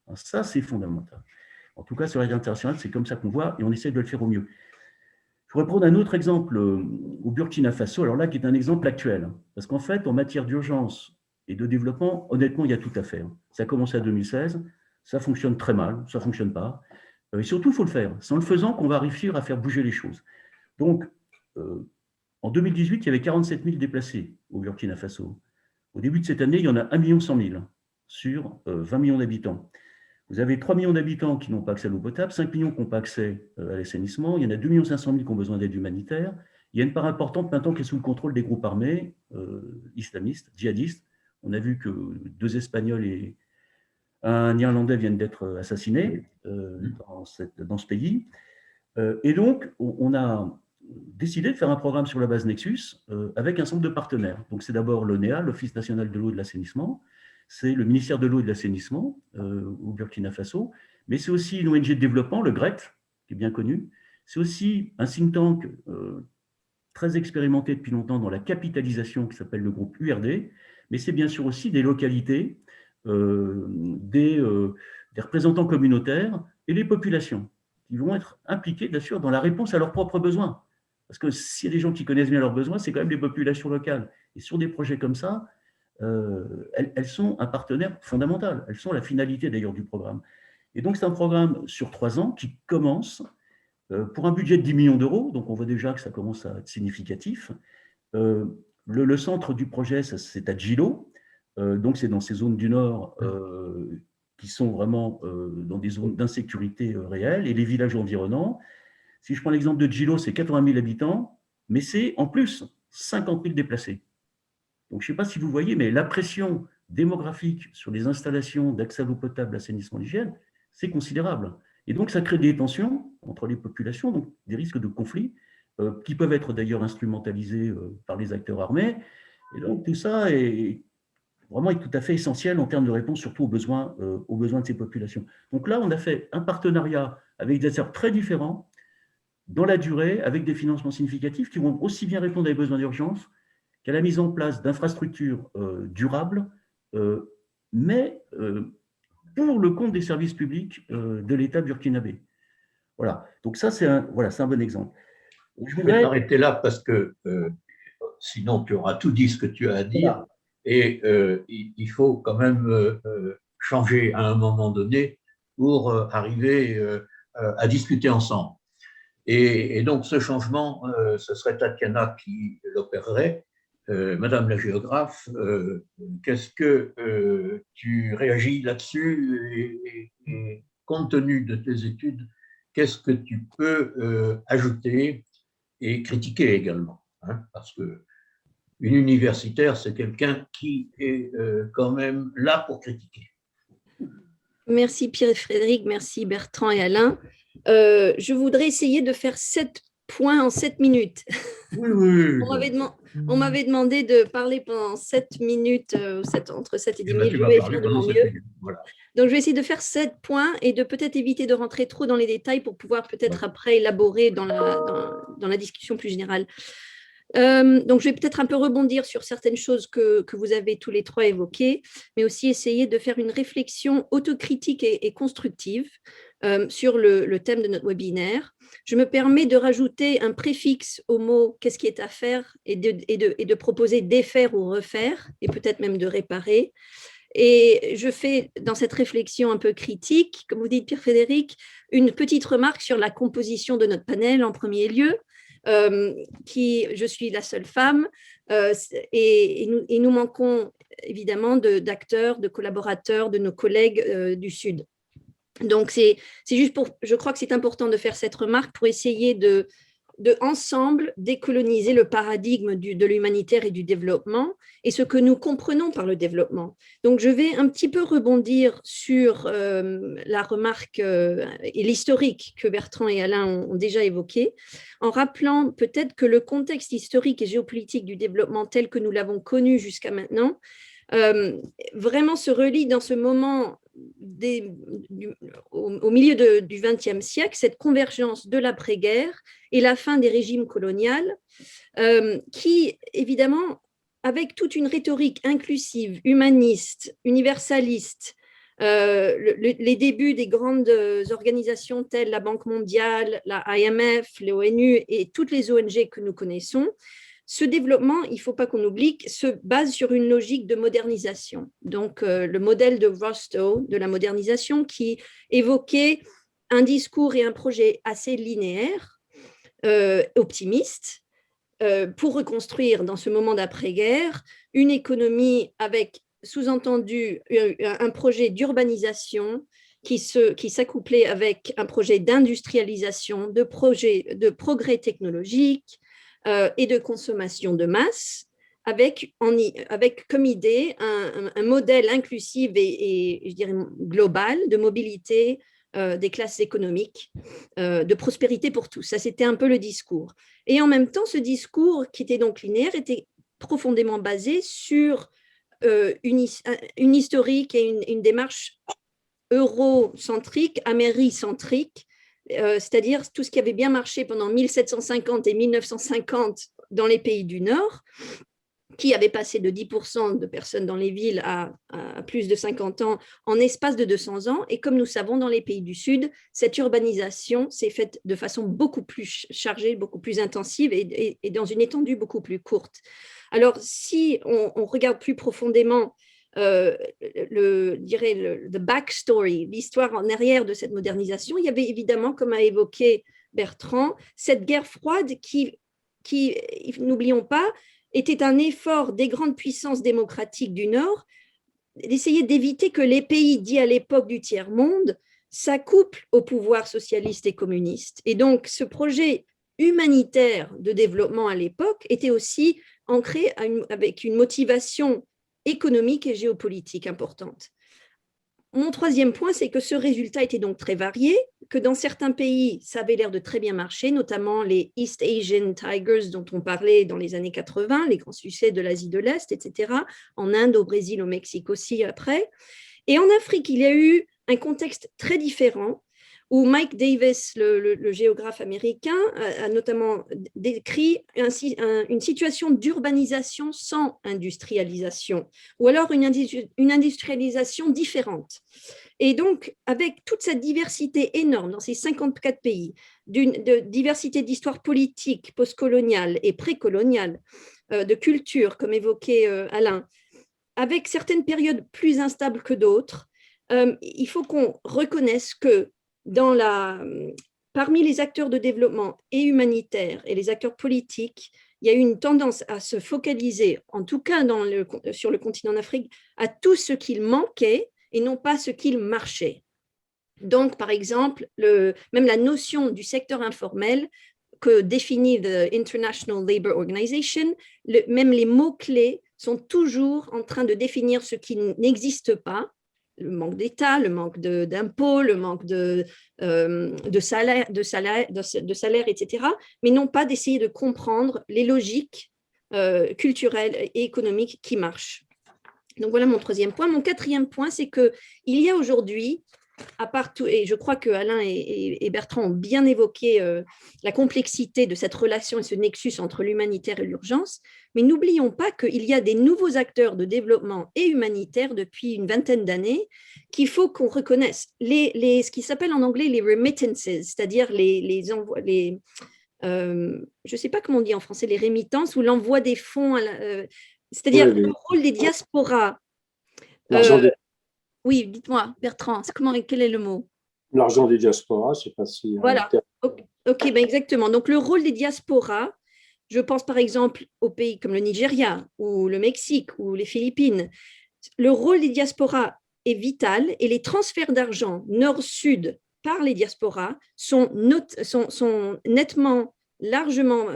Hein, ça, c'est fondamental. En tout cas, Solidarité Internationale, c'est comme ça qu'on voit, et on essaie de le faire au mieux. Je voudrais prendre un autre exemple au Burkina Faso, alors là, qui est un exemple actuel. Parce qu'en fait, en matière d'urgence et de développement, honnêtement, il y a tout à faire. Ça a commencé en 2016, ça fonctionne très mal, ça ne fonctionne pas. Et surtout, il faut le faire. C'est en le faisant qu'on va réussir à faire bouger les choses. Donc, en 2018, il y avait 47 000 déplacés au Burkina Faso. Au début de cette année, il y en a 1 100 000 sur 20 millions d'habitants. Vous avez 3 millions d'habitants qui n'ont pas accès à l'eau potable, 5 millions qui n'ont pas accès à l'assainissement, il y en a 2 500 000 qui ont besoin d'aide humanitaire. Il y a une part importante maintenant qui est sous le contrôle des groupes armés islamistes, djihadistes. On a vu que 2 Espagnols et un Irlandais viennent d'être assassinés dans ce pays. Et donc, on a décidé de faire un programme sur la base Nexus avec un centre de partenaires. Donc, c'est d'abord l'ONEA, l'Office national de l'eau et de l'assainissement, c'est le ministère de l'eau et de l'assainissement au Burkina Faso, mais c'est aussi une ONG de développement, le GRET, qui est bien connu. C'est aussi un think tank très expérimenté depuis longtemps dans la capitalisation qui s'appelle le groupe URD, mais c'est bien sûr aussi des localités, des représentants communautaires et les populations qui vont être impliqués, bien sûr, dans la réponse à leurs propres besoins. Parce que s'il y a des gens qui connaissent bien leurs besoins, c'est quand même les populations locales. Et sur des projets comme ça, elles sont un partenaire fondamental. Elles sont la finalité d'ailleurs du programme. Et donc, c'est un programme sur 3 ans qui commence pour un budget de 10 millions d'euros. Donc, on voit déjà que ça commence à être significatif. Le centre du projet, c'est à Djilo. Donc, c'est dans ces zones du Nord qui sont vraiment dans des zones d'insécurité réelle, et les villages environnants. Si je prends l'exemple de Djilo, c'est 80 000 habitants, mais c'est en plus 50 000 déplacés. Donc, je ne sais pas si vous voyez, mais la pression démographique sur les installations d'accès à l'eau potable, assainissement, d'hygiène, c'est considérable. Et donc, ça crée des tensions entre les populations, donc des risques de conflits, qui peuvent être d'ailleurs instrumentalisés par les acteurs armés. Et donc, tout ça est tout à fait essentiel en termes de réponse, surtout aux besoins de ces populations. Donc là, on a fait un partenariat avec des acteurs très différents, dans la durée, avec des financements significatifs qui vont aussi bien répondre à des besoins d'urgence qu'à la mise en place d'infrastructures durables, mais pour le compte des services publics de l'État burkinabé. Voilà, donc ça, c'est un bon exemple. Je vais t'arrêter là parce que sinon tu auras tout dit ce que tu as à dire. Voilà. Et il faut quand même changer à un moment donné pour arriver à discuter ensemble. Et donc, ce changement, ce serait Tatiana qui l'opérerait. Madame la géographe, qu'est-ce que tu réagis là-dessus et compte tenu de tes études, qu'est-ce que tu peux ajouter et critiquer également, hein, parce que une universitaire, c'est quelqu'un qui est quand même là pour critiquer. Merci Pierre-Frédéric, merci Bertrand et Alain. Je voudrais essayer de faire 7 points en 7 minutes. Oui. On m'avait demandé de parler pendant 7 minutes, entre 7 et 10 minutes. Je vais faire de mon mieux. Voilà. Donc, je vais essayer de faire 7 points et de peut-être éviter de rentrer trop dans les détails pour pouvoir peut-être après élaborer dans la discussion plus générale. Donc, je vais peut-être un peu rebondir sur certaines choses que vous avez tous les trois évoquées, mais aussi essayer de faire une réflexion autocritique et constructive sur le thème de notre webinaire. Je me permets de rajouter un préfixe au mot « qu'est-ce qui est à faire » et de proposer « défaire » ou « refaire » et peut-être même de « réparer ». Et je fais dans cette réflexion un peu critique, comme vous dites Pierre-Frédéric, une petite remarque sur la composition de notre panel en premier lieu. Je suis la seule femme et nous manquons évidemment d'acteurs, de collaborateurs, de nos collègues du Sud. Donc, c'est juste je crois que c'est important de faire cette remarque pour essayer de ensemble décoloniser le paradigme de l'humanitaire et du développement et ce que nous comprenons par le développement. Donc, je vais un petit peu rebondir sur la remarque et l'historique que Bertrand et Alain ont déjà évoqué, en rappelant peut-être que le contexte historique et géopolitique du développement tel que nous l'avons connu jusqu'à maintenant vraiment se relie dans ce moment au milieu du XXe siècle, cette convergence de l'après-guerre et la fin des régimes coloniaux, qui, évidemment, avec toute une rhétorique inclusive, humaniste, universaliste, les débuts des grandes organisations telles la Banque mondiale, la IMF, l'ONU et toutes les ONG que nous connaissons, ce développement, il ne faut pas qu'on oublie, se base sur une logique de modernisation. Donc, le modèle de Rostow de la modernisation qui évoquait un discours et un projet assez linéaire, optimiste, pour reconstruire dans ce moment d'après-guerre une économie avec, sous-entendu, un projet d'urbanisation qui s'accouplait avec un projet d'industrialisation, de progrès technologique et de consommation de masse, avec comme idée un modèle inclusif et je dirais global de mobilité des classes économiques, de prospérité pour tous. Ça, c'était un peu le discours. Et en même temps, ce discours, qui était donc linéaire, était profondément basé sur une historique et une démarche eurocentrique, américentrique, c'est-à-dire tout ce qui avait bien marché pendant 1750 et 1950 dans les pays du Nord, qui avait passé de 10% de personnes dans les villes à plus de 50 ans en espace de 200 ans. Et comme nous savons, dans les pays du Sud, cette urbanisation s'est faite de façon beaucoup plus chargée, beaucoup plus intensive et dans une étendue beaucoup plus courte. Alors, si on regarde plus profondément the backstory, l'histoire en arrière de cette modernisation, il y avait évidemment, comme a évoqué Bertrand, cette guerre froide qui n'oublions pas, était un effort des grandes puissances démocratiques du Nord d'essayer d'éviter que les pays dits à l'époque du tiers-monde s'accouplent au pouvoir socialiste et communiste. Et donc, ce projet humanitaire de développement à l'époque était aussi ancré avec une motivation économique et géopolitique importante. Mon troisième point, c'est que ce résultat était donc très varié, que dans certains pays, ça avait l'air de très bien marcher, notamment les East Asian Tigers dont on parlait dans les années 80, les grands succès de l'Asie de l'Est, etc., en Inde, au Brésil, au Mexique aussi après. Et en Afrique, il y a eu un contexte très différent, où Mike Davis, le géographe américain, a notamment décrit une situation d'urbanisation sans industrialisation, ou alors une industrialisation différente. Et donc, avec toute cette diversité énorme dans ces 54 pays, de diversité d'histoire politique, postcoloniale et précoloniale, de culture, comme évoquait Alain, avec certaines périodes plus instables que d'autres, il faut qu'on reconnaisse que parmi les acteurs de développement et humanitaires et les acteurs politiques, il y a eu une tendance à se focaliser, en tout cas sur le continent d'Afrique, à tout ce qu'il manquait et non pas ce qu'il marchait. Donc, par exemple, même la notion du secteur informel que définit the International Labour Organization, même les mots-clés sont toujours en train de définir ce qui n'existe pas, le manque d'État, le manque d'impôts, le manque de salaire, etc., mais non pas d'essayer de comprendre les logiques culturelles et économiques qui marchent. Donc voilà mon troisième point. Mon quatrième point, c'est qu'il y a aujourd'hui, à part tout, et je crois que Alain et Bertrand ont bien évoqué la complexité de cette relation et ce nexus entre l'humanitaire et l'urgence, mais n'oublions pas qu'il y a des nouveaux acteurs de développement et humanitaire depuis une vingtaine d'années qu'il faut qu'on reconnaisse. Ce qui s'appelle en anglais les remittances, c'est-à-dire je ne sais pas comment on dit en français, les rémittances ou l'envoi des fonds, c'est-à-dire le rôle des diasporas. Oui, dites-moi, Bertrand, quel est le mot? L'argent des diasporas, je ne sais pas si… Voilà, ok, ben exactement. Donc, le rôle des diasporas, je pense par exemple aux pays comme le Nigeria ou le Mexique ou les Philippines, le rôle des diasporas est vital et les transferts d'argent nord-sud par les diasporas sont nettement, largement,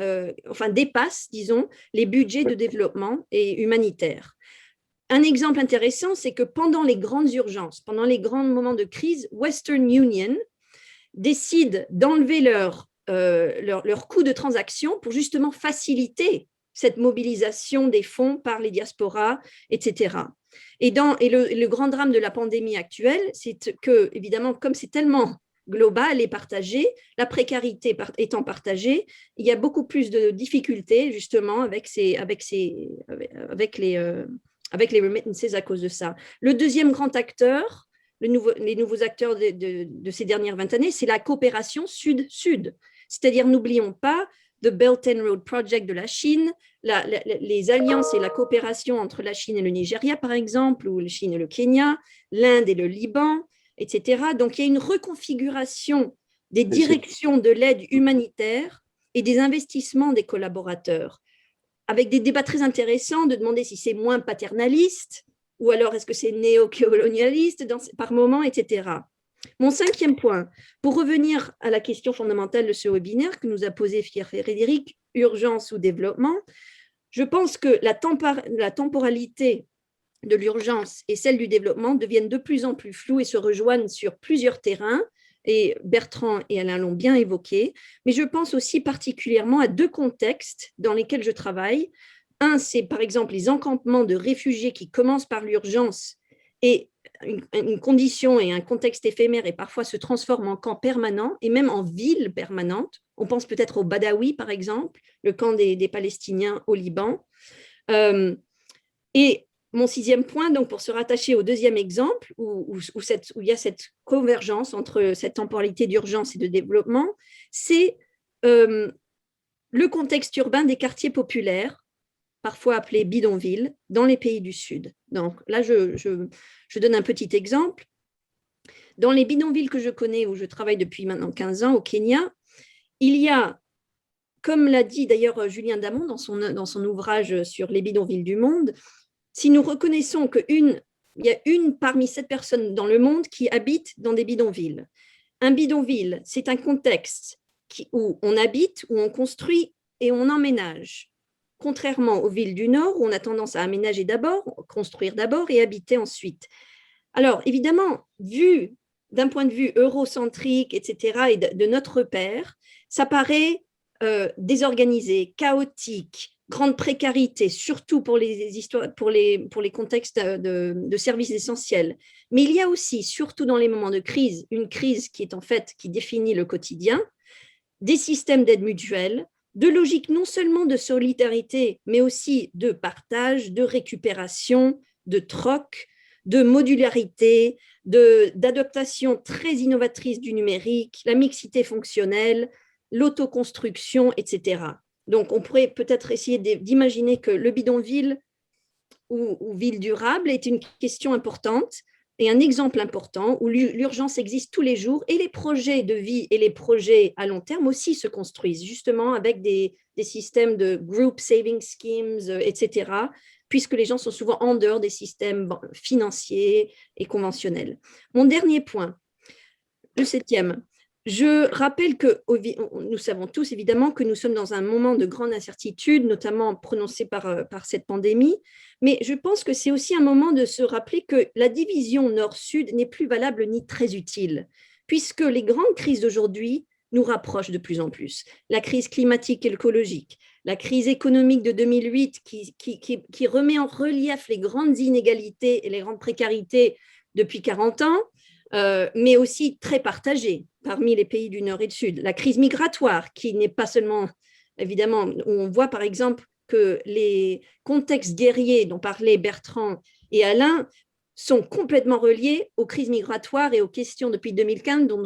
dépassent, disons, les budgets de développement et humanitaire. Un exemple intéressant, c'est que pendant les grandes urgences, pendant les grands moments de crise, Western Union décide d'enlever leur coût de transaction pour justement faciliter cette mobilisation des fonds par les diasporas, etc. Et le grand drame de la pandémie actuelle, c'est que, évidemment, comme c'est tellement global et partagé, la précarité étant partagée, il y a beaucoup plus de difficultés justement avec les remittances à cause de ça. Le deuxième grand acteur, les nouveaux acteurs de ces dernières 20 années, c'est la coopération sud-sud. C'est-à-dire, n'oublions pas, the Belt and Road Project de la Chine, les alliances et la coopération entre la Chine et le Nigeria, par exemple, ou la Chine et le Kenya, l'Inde et le Liban, etc. Donc, il y a une reconfiguration des directions de l'aide humanitaire et des investissements des collaborateurs, avec des débats très intéressants de demander si c'est moins paternaliste ou alors est-ce que c'est néocolonialiste par moment, etc. Mon 5e point, pour revenir à la question fondamentale de ce webinaire que nous a posé Frédéric, urgence ou développement, je pense que la temporalité de l'urgence et celle du développement deviennent de plus en plus floues et se rejoignent sur plusieurs terrains, et Bertrand et Alain l'ont bien évoqué, mais je pense aussi particulièrement à 2 contextes dans lesquels je travaille. Un, c'est par exemple les encampements de réfugiés qui commencent par l'urgence et une condition et un contexte éphémère et parfois se transforment en camp permanent et même en ville permanente. On pense peut-être au Badawi, par exemple, le camp des Palestiniens au Liban. Et mon 6e point, donc pour se rattacher au 2e exemple, où il y a cette convergence entre cette temporalité d'urgence et de développement, c'est le contexte urbain des quartiers populaires, parfois appelés bidonvilles, dans les pays du Sud. Donc là, je donne un petit exemple. Dans les bidonvilles que je connais, où je travaille depuis maintenant 15 ans au Kenya, il y a, comme l'a dit d'ailleurs Julien Damon dans son ouvrage sur les bidonvilles du monde, si nous reconnaissons qu'il y a une parmi 7 personnes dans le monde qui habitent dans des bidonvilles. Un bidonville, c'est un contexte où on habite, où on construit et on emménage. Contrairement aux villes du Nord, où on a tendance à aménager d'abord, construire d'abord et habiter ensuite. Alors, évidemment, vu d'un point de vue eurocentrique, etc., et de notre repère, ça paraît désorganisé, chaotique, grande précarité, surtout pour les contextes de services essentiels. Mais il y a aussi, surtout dans les moments de crise, une crise qui définit le quotidien, des systèmes d'aide mutuelle, de logique non seulement de solidarité, mais aussi de partage, de récupération, de troc, de modularité, d'adaptation très innovatrice du numérique, la mixité fonctionnelle, l'autoconstruction, etc. Donc, on pourrait peut-être essayer d'imaginer que le bidonville ou ville durable est une question importante et un exemple important où l'urgence existe tous les jours et les projets de vie et les projets à long terme aussi se construisent, justement avec des systèmes de group saving schemes, etc., puisque les gens sont souvent en dehors des systèmes financiers et conventionnels. Mon dernier point, le 7e, je rappelle que nous savons tous évidemment que nous sommes dans un moment de grande incertitude, notamment prononcé par cette pandémie, mais je pense que c'est aussi un moment de se rappeler que la division nord-sud n'est plus valable ni très utile, puisque les grandes crises d'aujourd'hui nous rapprochent de plus en plus. La crise climatique et écologique, la crise économique de 2008 qui remet en relief les grandes inégalités et les grandes précarités depuis 40 ans, mais aussi très partagée parmi les pays du Nord et du Sud. La crise migratoire, qui n'est pas seulement, évidemment, où on voit par exemple que les contextes guerriers dont parlaient Bertrand et Alain sont complètement reliés aux crises migratoires et aux questions depuis 2015 dont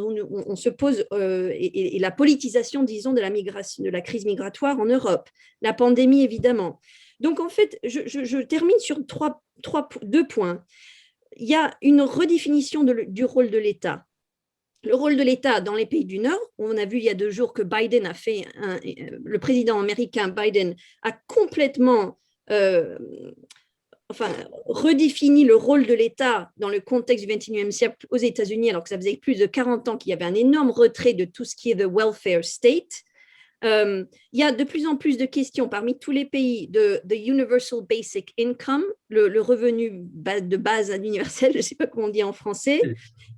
on se pose, et la politisation, disons, de la crise migratoire en Europe. La pandémie, évidemment. Donc, en fait, je termine sur 2 points. Il y a une redéfinition du rôle de l'État. Le rôle de l'État dans les pays du Nord, on a vu il y a 2 jours que le président américain Biden a complètement redéfini le rôle de l'État dans le contexte du XXIe siècle aux États-Unis, alors que ça faisait plus de 40 ans qu'il y avait un énorme retrait de tout ce qui est the welfare state. Il y a de plus en plus de questions parmi tous les pays de Universal Basic Income, le revenu de base universel, je ne sais pas comment on dit en français.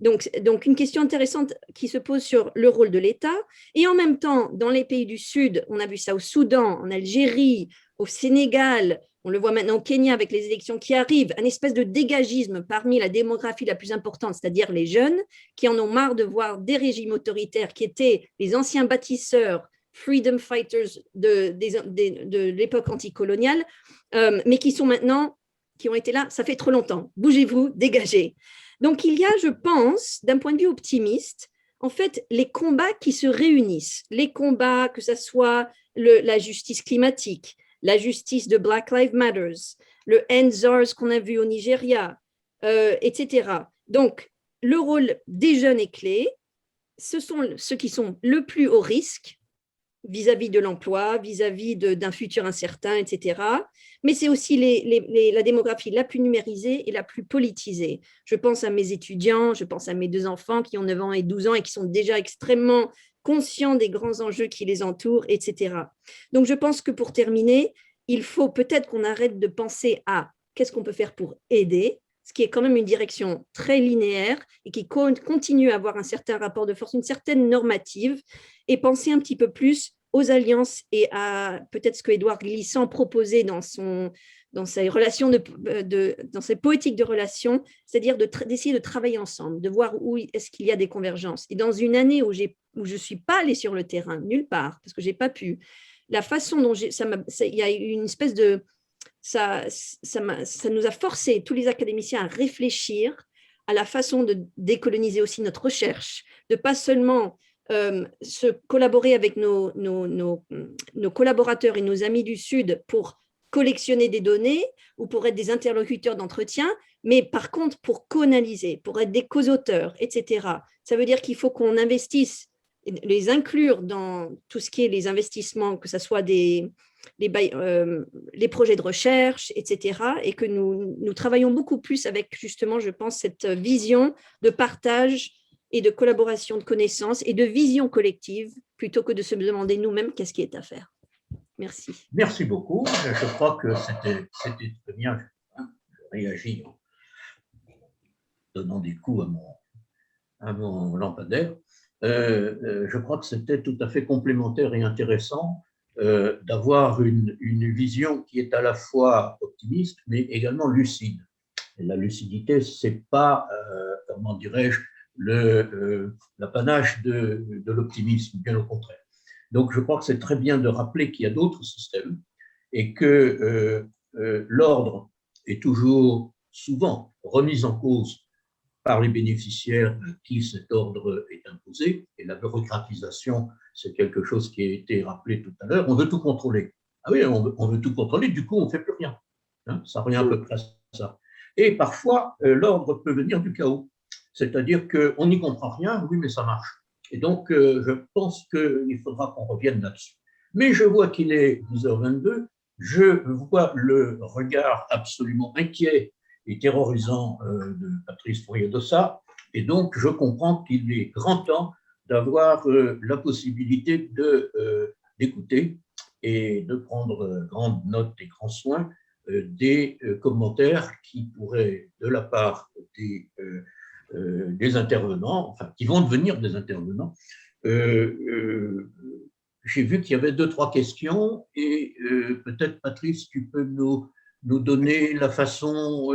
Donc, une question intéressante qui se pose sur le rôle de l'État. Et en même temps, dans les pays du Sud, on a vu ça au Soudan, en Algérie, au Sénégal, on le voit maintenant au Kenya avec les élections qui arrivent, un espèce de dégagisme parmi la démographie la plus importante, c'est-à-dire les jeunes, qui en ont marre de voir des régimes autoritaires qui étaient les anciens bâtisseurs, freedom fighters de l'époque anticoloniale, mais qui ont été là, ça fait trop longtemps, bougez-vous, dégagez. Donc il y a, je pense, d'un point de vue optimiste, en fait, les combats qui se réunissent, les combats, que ce soit la justice climatique, la justice de Black Lives Matter, le NSARS qu'on a vu au Nigeria, etc. Donc, le rôle des jeunes est clé. Ce sont ceux qui sont le plus haut risque vis-à-vis de l'emploi, vis-à-vis d'un futur incertain, etc. Mais c'est aussi la démographie la plus numérisée et la plus politisée. Je pense à mes étudiants, je pense à mes 2 enfants qui ont 9 ans et 12 ans et qui sont déjà extrêmement conscients des grands enjeux qui les entourent, etc. Donc, je pense que pour terminer, il faut peut-être qu'on arrête de penser à qu'est-ce qu'on peut faire pour aider, ce qui est quand même une direction très linéaire et qui continue à avoir un certain rapport de force, une certaine normative, et penser un petit peu plus aux alliances et à peut-être ce que Édouard Glissant proposait dans ses relations dans ses poétiques de relations, c'est-à-dire d'essayer de travailler ensemble, de voir où est-ce qu'il y a des convergences. Et dans une année où je ne suis pas allée sur le terrain, nulle part, parce que je n'ai pas pu, la façon dont il y a eu une espèce de... Ça nous a forcé, tous les académiciens, à réfléchir à la façon de décoloniser aussi notre recherche, de pas seulement se collaborer avec nos collaborateurs et nos amis du Sud pour collectionner des données ou pour être des interlocuteurs d'entretien, mais par contre pour co-analyser, pour être des co-auteurs, etc. Ça veut dire qu'il faut qu'on investisse, les inclure dans tout ce qui est les investissements, que ce soit les projets de recherche, etc. Et que nous travaillons beaucoup plus avec, justement, je pense, cette vision de partage et de collaboration de connaissances et de vision collective, plutôt que de se demander nous-mêmes qu'est-ce qui est à faire. Merci. Merci beaucoup. Je crois que c'était très bien. Je réagis en donnant des coups à mon lampadaire. Je crois que c'était tout à fait complémentaire et intéressant d'avoir une vision qui est à la fois optimiste, mais également lucide. Et la lucidité, ce n'est pas, comment dirais-je, l'apanage de l'optimisme, bien au contraire. Donc, je crois que c'est très bien de rappeler qu'il y a d'autres systèmes et que l'ordre est toujours souvent remis en cause par les bénéficiaires à qui cet ordre est imposé. Et la bureaucratisation, c'est quelque chose qui a été rappelé tout à l'heure. On veut tout contrôler. Ah oui, on veut tout contrôler, du coup, on ne fait plus rien. Hein, ça revient à peu près à ça. Et parfois, l'ordre peut venir du chaos. C'est-à-dire qu'on n'y comprend rien, oui, mais ça marche. Et donc, je pense qu'il faudra qu'on revienne là-dessus. Mais je vois qu'il est 10h22. Je vois le regard absolument inquiet et terrorisant de Patrice Fourrier-Dossat. Et donc, je comprends qu'il est grand temps d'avoir la possibilité d'écouter et de prendre grande note et grand soin des commentaires qui pourraient, de la part des intervenants, enfin, qui vont devenir des intervenants. J'ai vu qu'il y avait 2-3 questions et peut-être, Patrice, tu peux nous donner la façon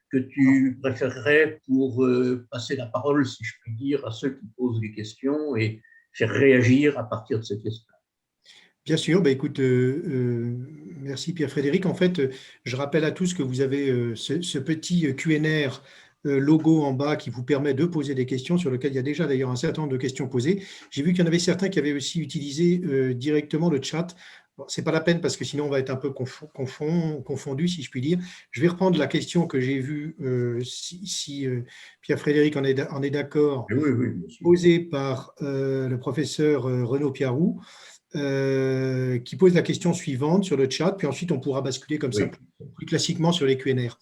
que tu préférerais pour passer la parole, si je puis dire, à ceux qui posent des questions et faire réagir à partir de ces questions. Bien sûr, bah écoute, merci Pierre-Frédéric. En fait, je rappelle à tous que vous avez ce petit QNR logo en bas qui vous permet de poser des questions, sur lequel il y a déjà d'ailleurs un certain nombre de questions posées. J'ai vu qu'il y en avait certains qui avaient aussi utilisé directement le chat. Bon, ce n'est pas la peine parce que sinon on va être un peu confondu, si je puis dire. Je vais reprendre la question que j'ai vue, si Pierre-Frédéric en est d'accord, oui, posée par le professeur Renaud Piarou. Qui pose la question suivante sur le chat, puis ensuite on pourra basculer comme ça plus classiquement sur les QNR.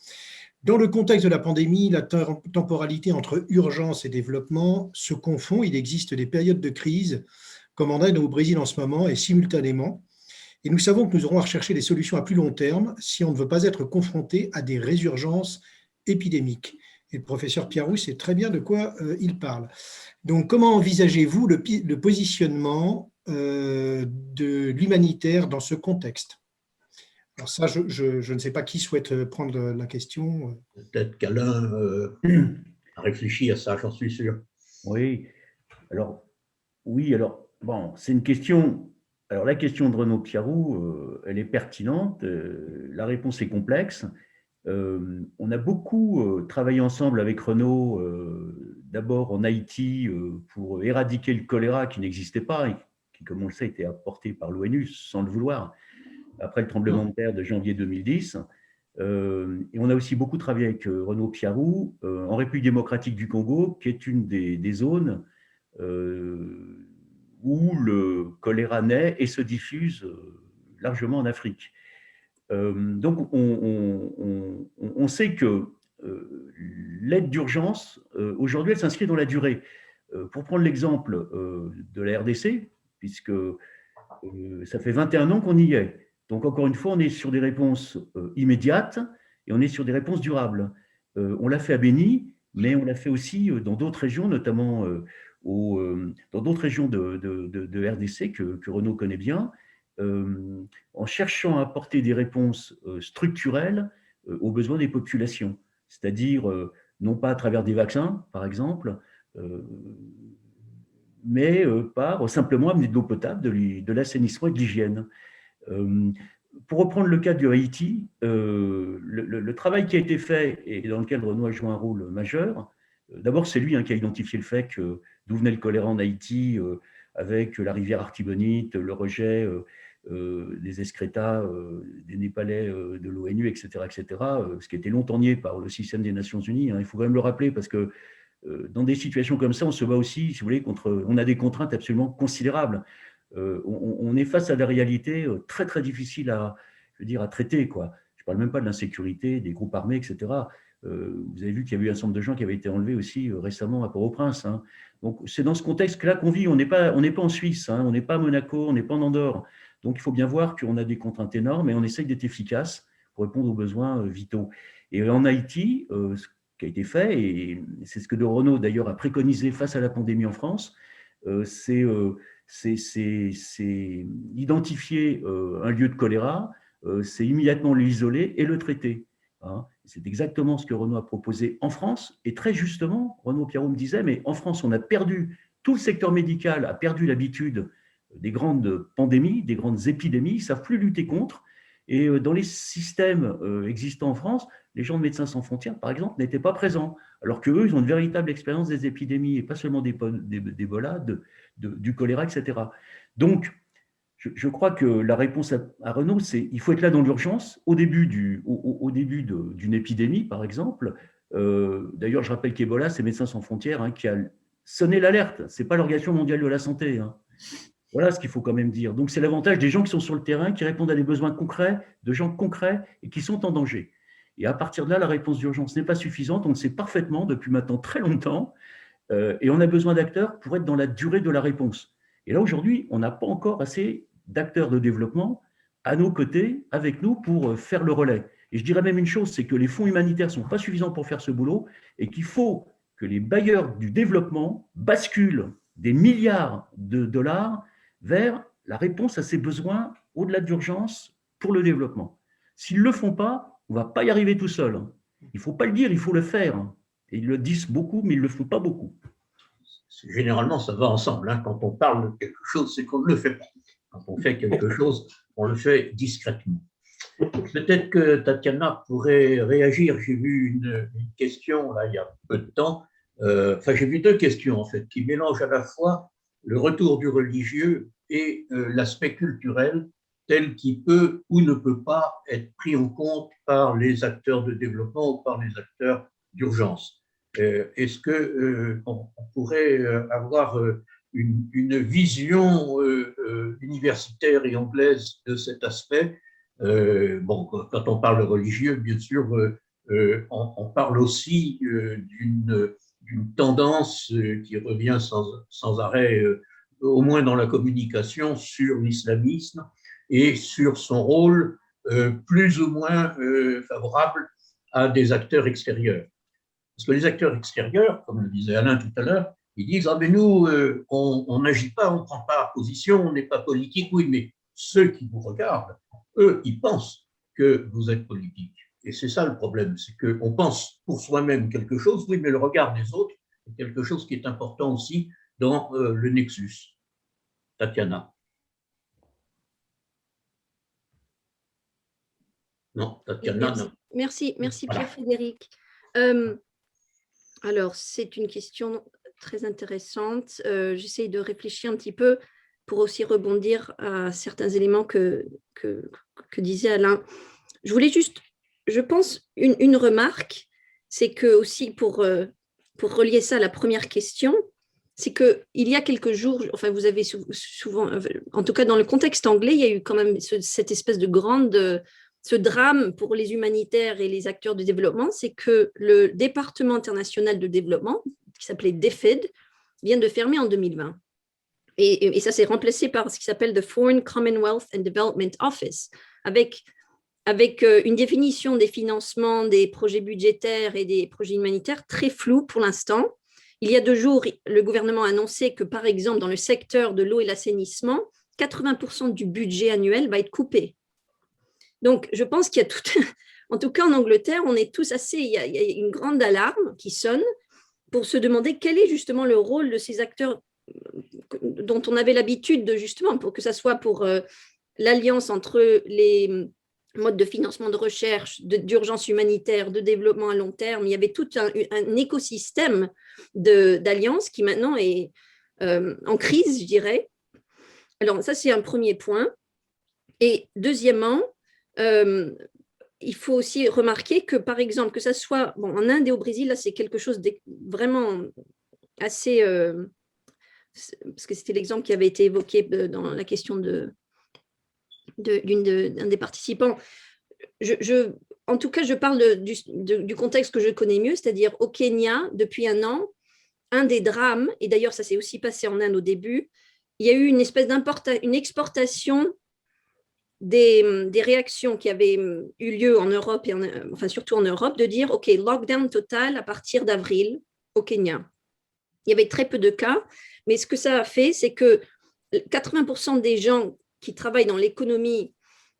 Dans le contexte de la pandémie, la temporalité entre urgence et développement se confond. Il existe des périodes de crise, comme en Inde ou au Brésil en ce moment, et simultanément. Et nous savons que nous aurons à rechercher des solutions à plus long terme si on ne veut pas être confronté à des résurgences épidémiques. Et le professeur Piarou sait très bien de quoi il parle. Donc, comment envisagez-vous le positionnement de l'humanitaire dans ce contexte? Alors ça, je ne sais pas qui souhaite prendre la question. Peut-être qu'Alain a réfléchi à ça, j'en suis sûr. Oui, alors, bon, c'est une question. Alors, la question de Renaud Piarou, elle est pertinente. La réponse est complexe. On a beaucoup travaillé ensemble avec Renaud, d'abord en Haïti, pour éradiquer le choléra qui n'existait pas et qui, comme on le sait, était apporté par l'ONU sans le vouloir. après le tremblement de terre de janvier 2010. Et on a aussi beaucoup travaillé avec Renaud Piarou en République démocratique du Congo, qui est une des zones où le choléra naît et se diffuse largement en Afrique. Donc, on sait que l'aide d'urgence, aujourd'hui, elle s'inscrit dans la durée. Pour prendre l'exemple de la RDC, puisque ça fait 21 ans qu'on y est. Donc, encore une fois, on est sur des réponses immédiates et on est sur des réponses durables. On l'a fait à Béni, mais on l'a fait aussi dans d'autres régions, notamment dans d'autres régions de RDC que Renaud connaît bien, en cherchant à apporter des réponses structurelles aux besoins des populations. C'est-à-dire, non pas à travers des vaccins, par exemple, mais par simplement amener de l'eau potable, de l'assainissement et de l'hygiène. Pour reprendre le cas de Haïti, le travail qui a été fait et dans lequel Renaud a joué un rôle majeur, d'abord c'est lui qui a identifié le fait d'où venait le choléra en Haïti avec la rivière Artibonite, le rejet des excrétas des Népalais de l'ONU, etc., ce qui était longtemps nié par le système des Nations Unies. Il faut quand même le rappeler parce que dans des situations comme ça, on se bat aussi, si vous voulez, on a des contraintes absolument considérables. On est face à des réalités très, très difficiles à traiter, quoi. Je ne parle même pas de l'insécurité, des groupes armés, etc. Vous avez vu qu'il y a eu un certain nombre de gens qui avaient été enlevés aussi récemment à Port-au-Prince. Donc, c'est dans ce contexte-là qu'on vit. On n'est pas en Suisse, on n'est pas à Monaco, on n'est pas en Andorre. Donc, il faut bien voir qu'on a des contraintes énormes et on essaye d'être efficace pour répondre aux besoins vitaux. Et en Haïti, ce qui a été fait, et c'est ce que Renaud d'ailleurs a préconisé face à la pandémie en France, c'est identifier un lieu de choléra, c'est immédiatement l'isoler et le traiter. C'est exactement ce que Renaud a proposé en France. Et très justement, Renaud Piarou me disait, mais en France, on a perdu, tout le secteur médical a perdu l'habitude des grandes pandémies, des grandes épidémies, ils ne savent plus lutter contre. Et dans les systèmes existants en France, les gens de Médecins sans frontières, par exemple, n'étaient pas présents. Alors qu'eux, ils ont une véritable expérience des épidémies, et pas seulement d'Ebola, du choléra, etc. Donc, je crois que la réponse à Renaud, c'est il faut être là dans l'urgence, au début d'une épidémie, par exemple. D'ailleurs, je rappelle qu'Ebola, c'est Médecins sans frontières qui a sonné l'alerte. Ce n'est pas l'Organisation mondiale de la santé. Voilà ce qu'il faut quand même dire. Donc, c'est l'avantage des gens qui sont sur le terrain, qui répondent à des besoins concrets, de gens concrets et qui sont en danger. Et à partir de là, la réponse d'urgence n'est pas suffisante. On le sait parfaitement depuis maintenant très longtemps. Et on a besoin d'acteurs pour être dans la durée de la réponse. Et là, aujourd'hui, on n'a pas encore assez d'acteurs de développement à nos côtés, avec nous, pour faire le relais. Et je dirais même une chose, c'est que les fonds humanitaires ne sont pas suffisants pour faire ce boulot et qu'il faut que les bailleurs du développement basculent des milliards de dollars vers la réponse à ces besoins au-delà d'urgence pour le développement. S'ils ne le font pas, on ne va pas y arriver tout seul. Il ne faut pas le dire, il faut le faire. Et ils le disent beaucoup, mais ils ne le font pas beaucoup. Généralement, ça va ensemble. Quand on parle de quelque chose, c'est qu'on ne le fait pas. Quand on fait quelque chose, on le fait discrètement. Peut-être que Tatiana pourrait réagir. J'ai vu une question, là, il y a peu de temps. J'ai vu deux questions, en fait, qui mélangent à la fois le retour du religieux et l'aspect culturel tel qu'il peut ou ne peut pas être pris en compte par les acteurs de développement ou par les acteurs d'urgence. Est-ce qu'on pourrait avoir une vision universitaire et anglaise de cet aspect? Quand on parle de religieux, bien sûr, on parle aussi d'une tendance qui revient sans arrêt, au moins dans la communication, sur l'islamisme et sur son rôle plus ou moins favorable à des acteurs extérieurs. Parce que les acteurs extérieurs, comme le disait Alain tout à l'heure, ils disent « Ah, mais nous, on n'agit pas, on ne prend pas position, on n'est pas politique. » Oui, mais ceux qui vous regardent, eux, ils pensent que vous êtes politique. Et c'est ça le problème, c'est qu'on pense pour soi-même quelque chose, oui, mais le regard des autres est quelque chose qui est important aussi dans le nexus. Tatiana. Non, Tatiana, non. Merci voilà. Pierre-Frédéric. Alors, c'est une question très intéressante. J'essaye de réfléchir un petit peu pour aussi rebondir à certains éléments que disait Alain. Je voulais juste, je pense, une remarque, c'est que aussi pour relier ça à la première question, c'est qu'il y a quelques jours, enfin vous avez souvent, en tout cas dans le contexte anglais, il y a eu quand même cette espèce de ce drame pour les humanitaires et les acteurs de développement, c'est que le département international de développement, qui s'appelait DFID, vient de fermer en 2020. Et ça s'est remplacé par ce qui s'appelle the Foreign Commonwealth and Development Office, avec une définition des financements, des projets budgétaires et des projets humanitaires très floue pour l'instant. Il y a 2 jours, le gouvernement a annoncé que, par exemple, dans le secteur de l'eau et l'assainissement, 80% du budget annuel va être coupé. Donc, je pense qu'il y a tout… En tout cas, en Angleterre, on est tous assez… Il y a une grande alarme qui sonne pour se demander quel est justement le rôle de ces acteurs dont on avait l'habitude de justement, pour que ça soit pour l'alliance entre les modes de financement de recherche, d'urgence humanitaire, de développement à long terme. Il y avait tout un écosystème d'alliances qui maintenant est en crise, je dirais. Alors ça, c'est un premier point. Et deuxièmement, il faut aussi remarquer que, par exemple, que ça soit en Inde et au Brésil, là, c'est quelque chose de vraiment assez… parce que c'était l'exemple qui avait été évoqué dans la question d'un des participants. En tout cas, je parle du contexte que je connais mieux, c'est-à-dire au Kenya, depuis un an, un des drames, et d'ailleurs ça s'est aussi passé en Inde au début, il y a eu une espèce une exportation des réactions qui avaient eu lieu en Europe, enfin surtout en Europe, de dire, OK, lockdown total à partir d'avril au Kenya. Il y avait très peu de cas, mais ce que ça a fait, c'est que 80% des gens qui travaillent dans l'économie,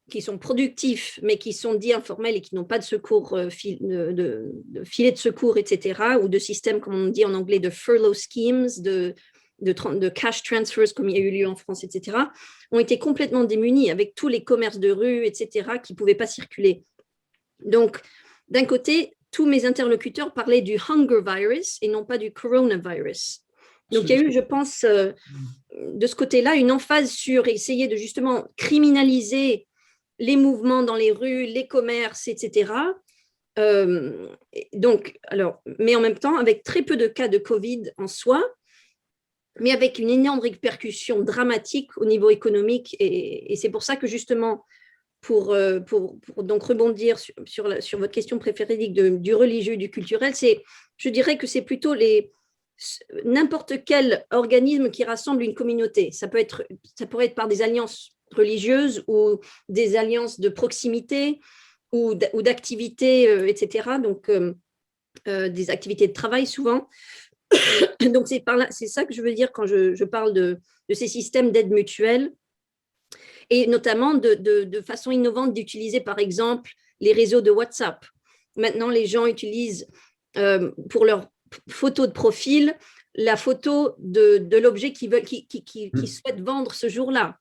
qui sont productifs, mais qui sont dits informels et qui n'ont pas de secours, de filet de secours, etc., ou de système, comme on dit en anglais, de furlough schemes, de cash transfers, comme il y a eu lieu en France, etc., ont été complètement démunis avec tous les commerces de rue, etc., qui ne pouvaient pas circuler. Donc, d'un côté, tous mes interlocuteurs parlaient du hunger virus et non pas du coronavirus. Donc, il y a eu, je pense, de ce côté-là, une emphase sur essayer de justement criminaliser les mouvements dans les rues, les commerces, etc. Donc, mais en même temps, avec très peu de cas de Covid en soi, mais avec une énorme répercussion dramatique au niveau économique. Et c'est pour ça que justement, pour donc rebondir sur votre question préférée du religieux, du culturel, je dirais que c'est plutôt n'importe quel organisme qui rassemble une communauté. Ça pourrait être par des alliances religieuses ou des alliances de proximité ou d'activités, etc. Donc, des activités de travail souvent. Donc, c'est ça que je veux dire quand je parle de ces systèmes d'aide mutuelle et notamment de façon innovante d'utiliser, par exemple, les réseaux de WhatsApp. Maintenant, les gens utilisent pour leur photo de profil la photo de l'objet qu'ils souhaitent vendre ce jour-là,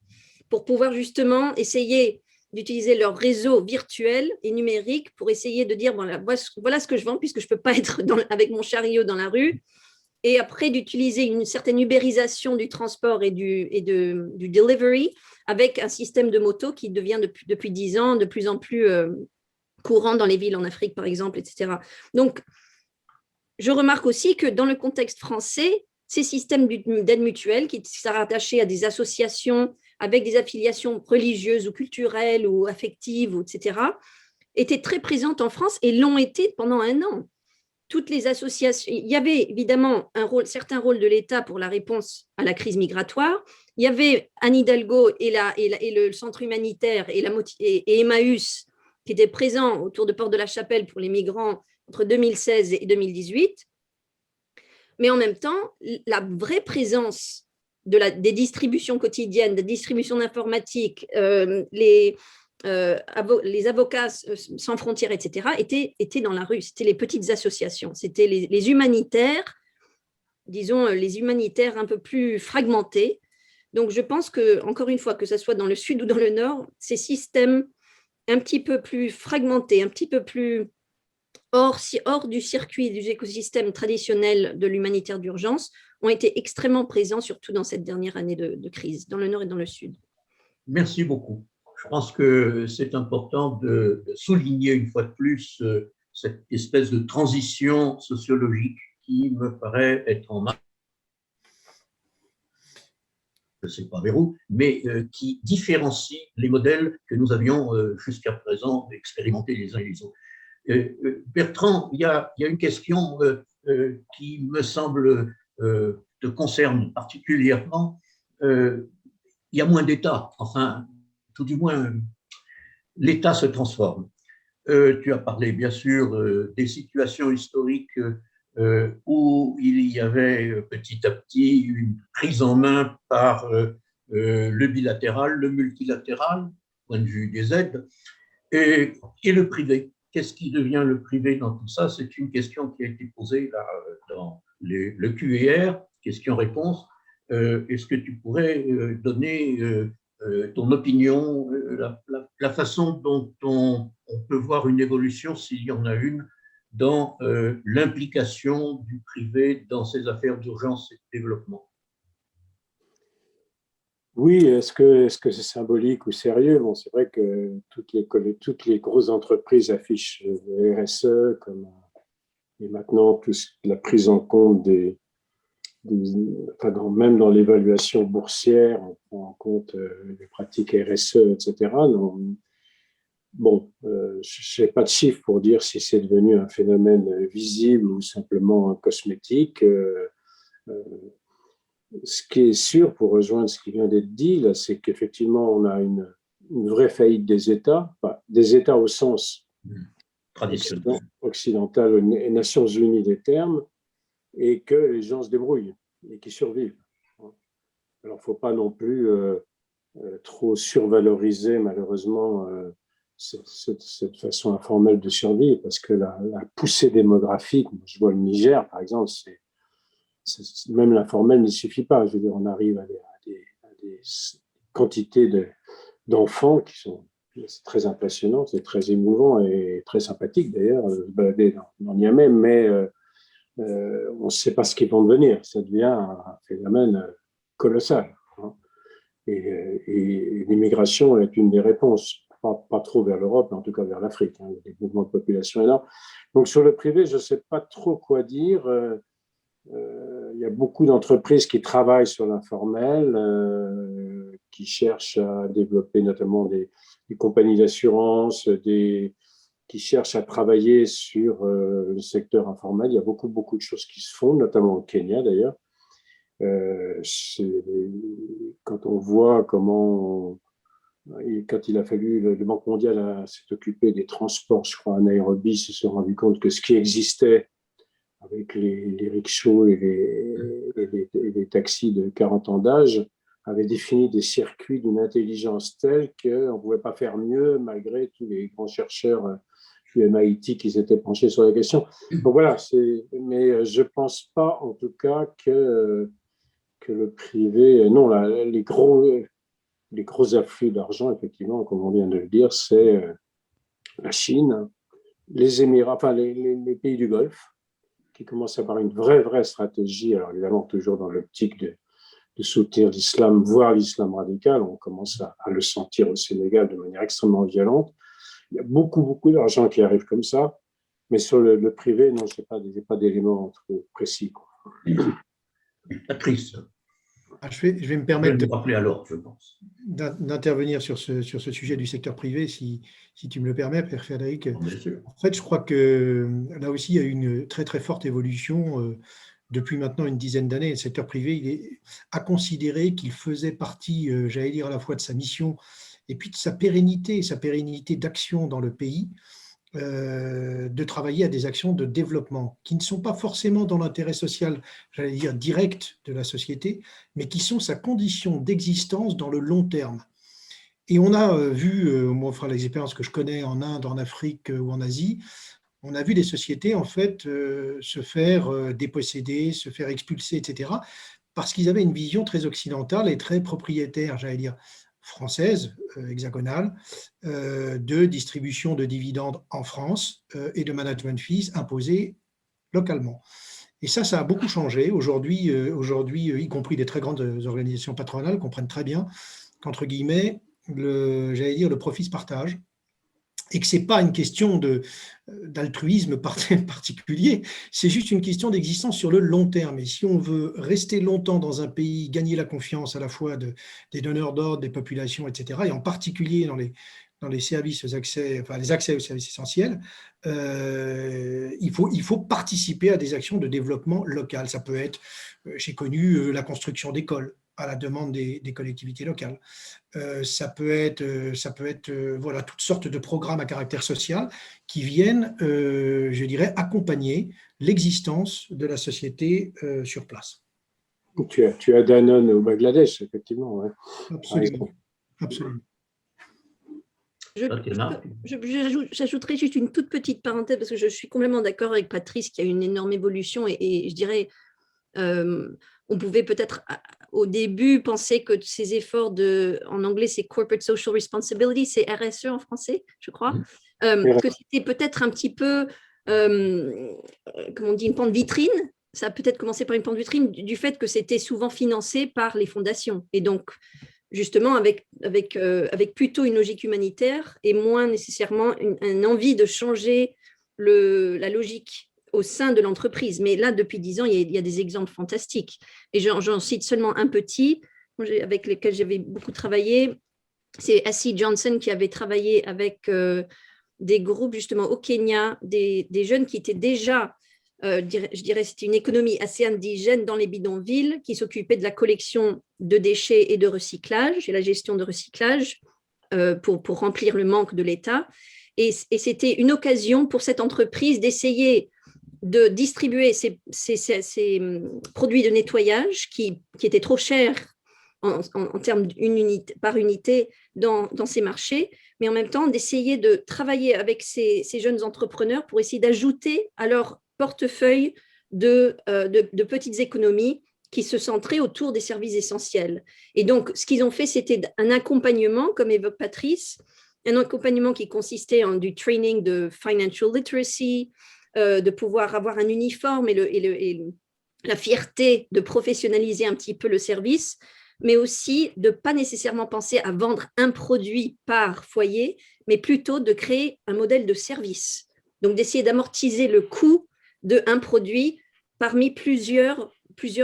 pour pouvoir justement essayer d'utiliser leur réseau virtuel et numérique pour essayer de dire, voilà ce que je vends, puisque je ne peux pas être avec mon chariot dans la rue, et après d'utiliser une certaine ubérisation du transport et du delivery avec un système de moto qui devient depuis 10 ans de plus en plus courant dans les villes en Afrique, par exemple, etc. Donc, je remarque aussi que dans le contexte français, ces systèmes d'aide mutuelle qui sont rattachés à des associations avec des affiliations religieuses ou culturelles ou affectives, etc., étaient très présentes en France et l'ont été pendant un an. Toutes les associations, il y avait évidemment certain rôle de l'État pour la réponse à la crise migratoire. Il y avait Anne Hidalgo et le centre humanitaire et Emmaüs qui étaient présents autour de Porte de la Chapelle pour les migrants entre 2016 et 2018. Mais en même temps, la vraie présence des distributions quotidiennes, des distributions d'informatique, les avocats sans frontières, etc., étaient dans la rue. C'était les petites associations, c'était les humanitaires, disons, les humanitaires un peu plus fragmentés. Donc, je pense que, encore une fois, que ce soit dans le sud ou dans le nord, ces systèmes un petit peu plus fragmentés, un petit peu plus hors du circuit, du écosystème traditionnel de l'humanitaire d'urgence, ont été extrêmement présents, surtout dans cette dernière année de crise, dans le Nord et dans le Sud. Merci beaucoup. Je pense que c'est important de souligner une fois de plus cette espèce de transition sociologique qui me paraît être en marche, je ne sais pas vers où, mais qui différencie les modèles que nous avions jusqu'à présent expérimentés les uns et les autres. Bertrand, il y a une question qui me semble te concerne particulièrement. Il y a moins d'État, enfin, tout du moins, l'État se transforme. Tu as parlé, bien sûr, des situations historiques où il y avait petit à petit une prise en main par le bilatéral, le multilatéral, point de vue des aides, et le privé. Qu'est-ce qui devient le privé dans tout ça? C'est une question qui a été posée là, dans le Q&R, question-réponse. Est-ce que tu pourrais donner ton opinion, la façon dont on peut voir une évolution, s'il y en a une, dans l'implication du privé dans ces affaires d'urgence et de développement? Oui, est-ce que c'est symbolique ou sérieux? Bon, c'est vrai que toutes les grosses entreprises affichent le RSE et maintenant la prise en compte même dans l'évaluation boursière, on prend en compte les pratiques RSE, etc. Bon, je n'ai pas de chiffres pour dire si c'est devenu un phénomène visible ou simplement cosmétique. Ce qui est sûr, pour rejoindre ce qui vient d'être dit, c'est qu'effectivement, on a une vraie faillite des États, des États au sens occidental et Nations Unies des termes, et que les gens se débrouillent et qui survivent. Alors, il ne faut pas non plus trop survaloriser, malheureusement, cette façon informelle de survivre, parce que la poussée démographique, je vois le Niger, par exemple, même l'informel n'y suffit pas. Je veux dire, on arrive à des quantités d'enfants qui sont très impressionnantes, c'est très émouvant et très sympathique d'ailleurs, de se balader dans Niamey, mais on ne sait pas ce qu'ils vont devenir. Ça devient un phénomène colossal. Hein. Et l'immigration est une des réponses, pas trop vers l'Europe, mais en tout cas vers l'Afrique. Hein. Il y a des mouvements de population énormes. Donc sur le privé, je ne sais pas trop quoi dire. Il y a beaucoup d'entreprises qui travaillent sur l'informel, qui cherchent à développer notamment des compagnies d'assurance, qui cherchent à travailler sur le secteur informel. Il y a beaucoup de choses qui se font, notamment au Kenya d'ailleurs. Quand on voit comment, quand il a fallu, le Banque mondiale s'est occupé des transports, je crois, à Nairobi, se sont rendu compte que ce qui existait avec les rickshaws et les taxis de 40 ans d'âge, avait défini des circuits d'une intelligence telle qu'on ne pouvait pas faire mieux malgré tous les grands chercheurs du MIT qui s'étaient penchés sur la question. Donc voilà, mais je ne pense pas en tout cas que le privé, non, les gros afflux d'argent, effectivement, comme on vient de le dire, c'est la Chine, les Émirats, enfin les pays du Golfe, qui commencent à avoir une vraie stratégie, alors évidemment toujours dans l'optique de soutenir l'islam, voire l'islam radical. On commence à le sentir au Sénégal de manière extrêmement violente. Il y a beaucoup d'argent qui arrive comme ça, mais sur le privé, non, je n'ai pas d'éléments trop précis. Patrice. Je vais me permettre d'intervenir sur ce sujet du secteur privé, si tu me le permets, Père Frédéric. Bien sûr. En fait, je crois que là aussi, il y a eu une très forte évolution depuis maintenant une dizaine d'années. Le secteur privé a considéré qu'il faisait partie, j'allais dire, à la fois de sa mission et puis de sa pérennité d'action dans le pays, de travailler à des actions de développement qui ne sont pas forcément dans l'intérêt social, j'allais dire, direct de la société, mais qui sont sa condition d'existence dans le long terme. Et on a vu, moi, enfin, les expériences que je connais en Inde, en Afrique ou en Asie, on a vu des sociétés, en fait, se faire déposséder, se faire expulser, etc., parce qu'ils avaient une vision très occidentale et très propriétaire, j'allais dire, française, hexagonale, de distribution de dividendes en France et de management fees imposés localement. Et ça a beaucoup changé. Aujourd'hui, y compris des très grandes organisations patronales comprennent très bien qu'entre guillemets, j'allais dire, le profit se partage et que ce n'est pas une question d'altruisme particulier, c'est juste une question d'existence sur le long terme. Et si on veut rester longtemps dans un pays, gagner la confiance à la fois des donneurs d'ordre, des populations, etc., et en particulier dans les services les accès aux services essentiels, il faut participer à des actions de développement local. Ça peut être, j'ai connu la construction d'écoles à la demande des collectivités locales. Ça peut être voilà, toutes sortes de programmes à caractère social qui viennent, je dirais, accompagner l'existence de la société sur place. Tu as Danone au Bangladesh, effectivement. Ouais. Absolument. Absolument. J'ajouterai juste une toute petite parenthèse parce que je suis complètement d'accord avec Patrice qu'il y a une énorme évolution et je dirais on pouvait peut-être au début penser que ces efforts en anglais c'est Corporate Social Responsibility, c'est RSE en français, je crois, que c'était peut-être un petit peu, comment on dit, une pente vitrine. Ça a peut-être commencé par une pente vitrine du fait que c'était souvent financé par les fondations. Et donc, justement, avec plutôt une logique humanitaire et moins nécessairement une envie de changer la logique au sein de l'entreprise. Mais là, depuis 10 ans, il y a des exemples fantastiques. Et j'en cite seulement un petit, avec lequel j'avais beaucoup travaillé. C'est Essie Johnson qui avait travaillé avec des groupes, justement, au Kenya, des jeunes qui étaient déjà, je dirais, c'était une économie assez indigène dans les bidonvilles, qui s'occupait de la collection de déchets et de recyclage, et la gestion de recyclage pour remplir le manque de l'État. Et c'était une occasion pour cette entreprise d'essayer de distribuer ces produits de nettoyage qui étaient trop chers en termes par unité dans ces marchés, mais en même temps d'essayer de travailler avec ces jeunes entrepreneurs pour essayer d'ajouter à leur portefeuille de petites économies qui se centraient autour des services essentiels. Et donc, ce qu'ils ont fait, c'était un accompagnement, comme évoque Patrice, un accompagnement qui consistait en du training de financial literacy, de pouvoir avoir un uniforme et la fierté de professionnaliser un petit peu le service, mais aussi de ne pas nécessairement penser à vendre un produit par foyer, mais plutôt de créer un modèle de service. Donc, d'essayer d'amortiser le coût d'un produit parmi plusieurs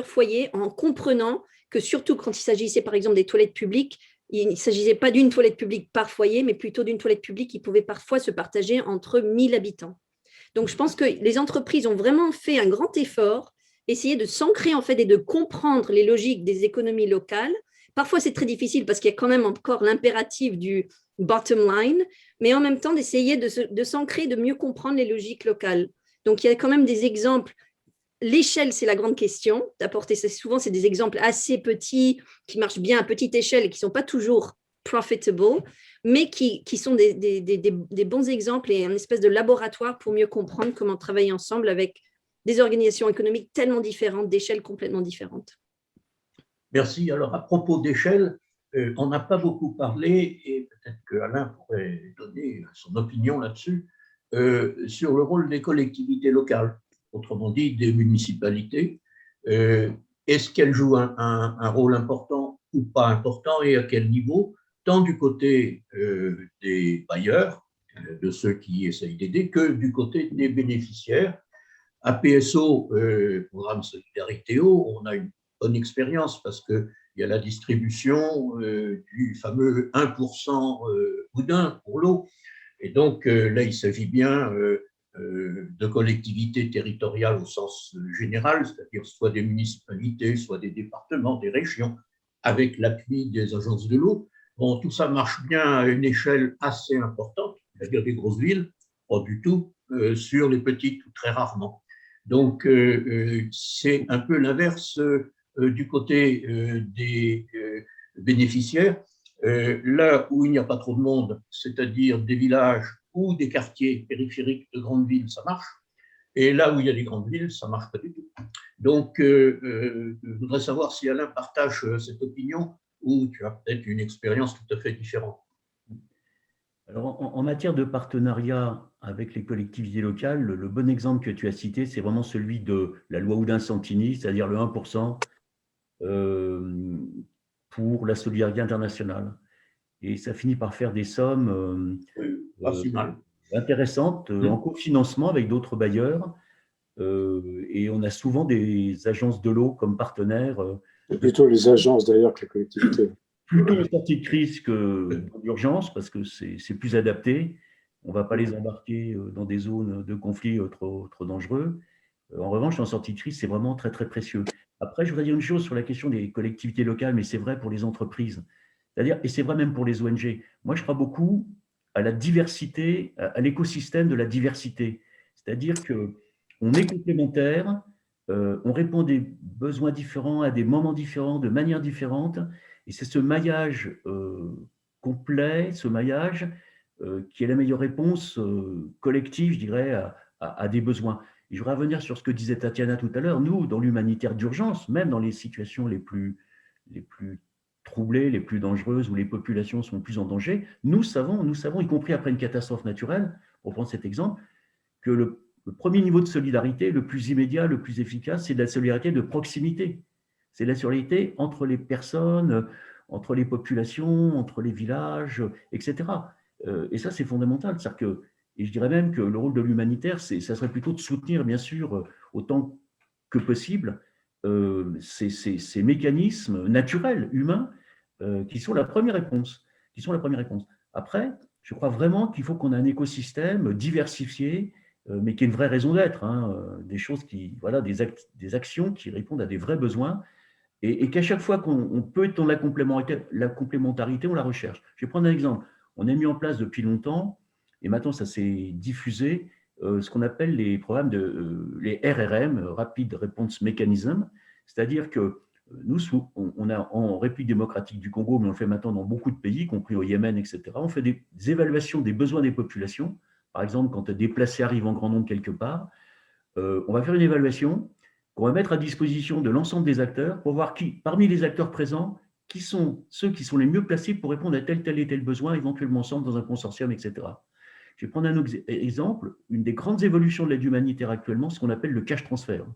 foyers en comprenant que surtout quand il s'agissait par exemple des toilettes publiques, il ne s'agissait pas d'une toilette publique par foyer, mais plutôt d'une toilette publique qui pouvait parfois se partager entre 1000 habitants. Donc, je pense que les entreprises ont vraiment fait un grand effort, essayer de s'ancrer en fait et de comprendre les logiques des économies locales. Parfois, c'est très difficile parce qu'il y a quand même encore l'impératif du bottom line, mais en même temps d'essayer de s'ancrer, de mieux comprendre les logiques locales. Donc, il y a quand même des exemples. L'échelle, c'est la grande question. D'apporter, souvent, c'est des exemples assez petits qui marchent bien à petite échelle et qui ne sont pas toujours profitable, mais qui sont des bons exemples et un espèce de laboratoire pour mieux comprendre comment travailler ensemble avec des organisations économiques tellement différentes, d'échelles complètement différentes. Merci. Alors, à propos d'échelle, on n'a pas beaucoup parlé, et peut-être qu'Alain pourrait donner son opinion là-dessus, sur le rôle des collectivités locales, autrement dit des municipalités. Est-ce qu'elles jouent un rôle important ou pas important et à quel niveau, tant du côté des bailleurs, de ceux qui essayent d'aider, que du côté des bénéficiaires. À PSO, Programme Solidarité Eau, on a une bonne expérience parce qu'il y a la distribution du fameux 1% boudin pour l'eau. Et donc là, il s'agit bien de collectivités territoriales au sens général, c'est-à-dire soit des municipalités, soit des départements, des régions, avec l'appui des agences de l'eau. Bon, tout ça marche bien à une échelle assez importante, c'est-à-dire des grosses villes, pas du tout, sur les petites ou très rarement. Donc, c'est un peu l'inverse du côté des bénéficiaires. Là où il n'y a pas trop de monde, c'est-à-dire des villages ou des quartiers périphériques de grandes villes, ça marche. Et là où il y a des grandes villes, ça ne marche pas du tout. Donc, je voudrais savoir si Alain partage cette opinion ou tu as peut-être une expérience tout à fait différente. Alors, en matière de partenariat avec les collectivités locales, le bon exemple que tu as cité, c'est vraiment celui de la loi Oudin-Santini, c'est-à-dire le 1% pour la solidarité internationale. Et ça finit par faire des sommes Pas si mal. intéressantes en cofinancement avec d'autres bailleurs. Et on a souvent des agences de l'eau comme partenaires. C'est plutôt les agences d'ailleurs que les collectivités. Plutôt en sortie de crise que d'urgence, parce que c'est plus adapté. On ne va pas les embarquer dans des zones de conflit trop dangereux. En revanche, en sortie de crise, c'est vraiment très, très précieux. Après, je voudrais dire une chose sur la question des collectivités locales, mais c'est vrai pour les entreprises. C'est-à-dire, et c'est vrai même pour les ONG. Moi, je crois beaucoup à la diversité, à l'écosystème de la diversité. C'est-à-dire qu'on est complémentaires, on répond à des besoins différents, à des moments différents, de manière différente. Et c'est ce maillage complet, ce maillage qui est la meilleure réponse collective, je dirais, à des besoins. Et je voudrais revenir sur ce que disait Tatiana tout à l'heure. Nous, dans l'humanitaire d'urgence, même dans les situations les plus troublées, les plus dangereuses, où les populations sont plus en danger, nous savons, y compris après une catastrophe naturelle, pour prendre cet exemple, que le premier niveau de solidarité, le plus immédiat, le plus efficace, c'est de la solidarité de proximité. C'est la solidarité entre les personnes, entre les populations, entre les villages, etc. Et ça, c'est fondamental. C'est-à-dire que, et je dirais même que le rôle de l'humanitaire, ça serait plutôt de soutenir, bien sûr, autant que possible, ces mécanismes naturels, humains, qui sont la première réponse. Après, je crois vraiment qu'il faut qu'on ait un écosystème diversifié, mais qui ait une vraie raison d'être, hein, des choses qui, voilà, des actions qui répondent à des vrais besoins, et qu'à chaque fois qu'on peut être dans la complémentarité, on la recherche. Je vais prendre un exemple. On a mis en place depuis longtemps, et maintenant ça s'est diffusé, ce qu'on appelle les programmes les RRM, Rapid Response Mechanism, c'est-à-dire que nous, on a en République démocratique du Congo, mais on le fait maintenant dans beaucoup de pays, y compris au Yémen, etc. On fait des évaluations des besoins des populations. Par exemple, quand un déplacé arrive en grand nombre quelque part, on va faire une évaluation qu'on va mettre à disposition de l'ensemble des acteurs pour voir parmi les acteurs présents, qui sont ceux qui sont les mieux placés pour répondre à tel et tel besoin, éventuellement ensemble dans un consortium, etc. Je vais prendre un exemple. Une des grandes évolutions de l'aide humanitaire actuellement, c'est ce qu'on appelle le cash transfert.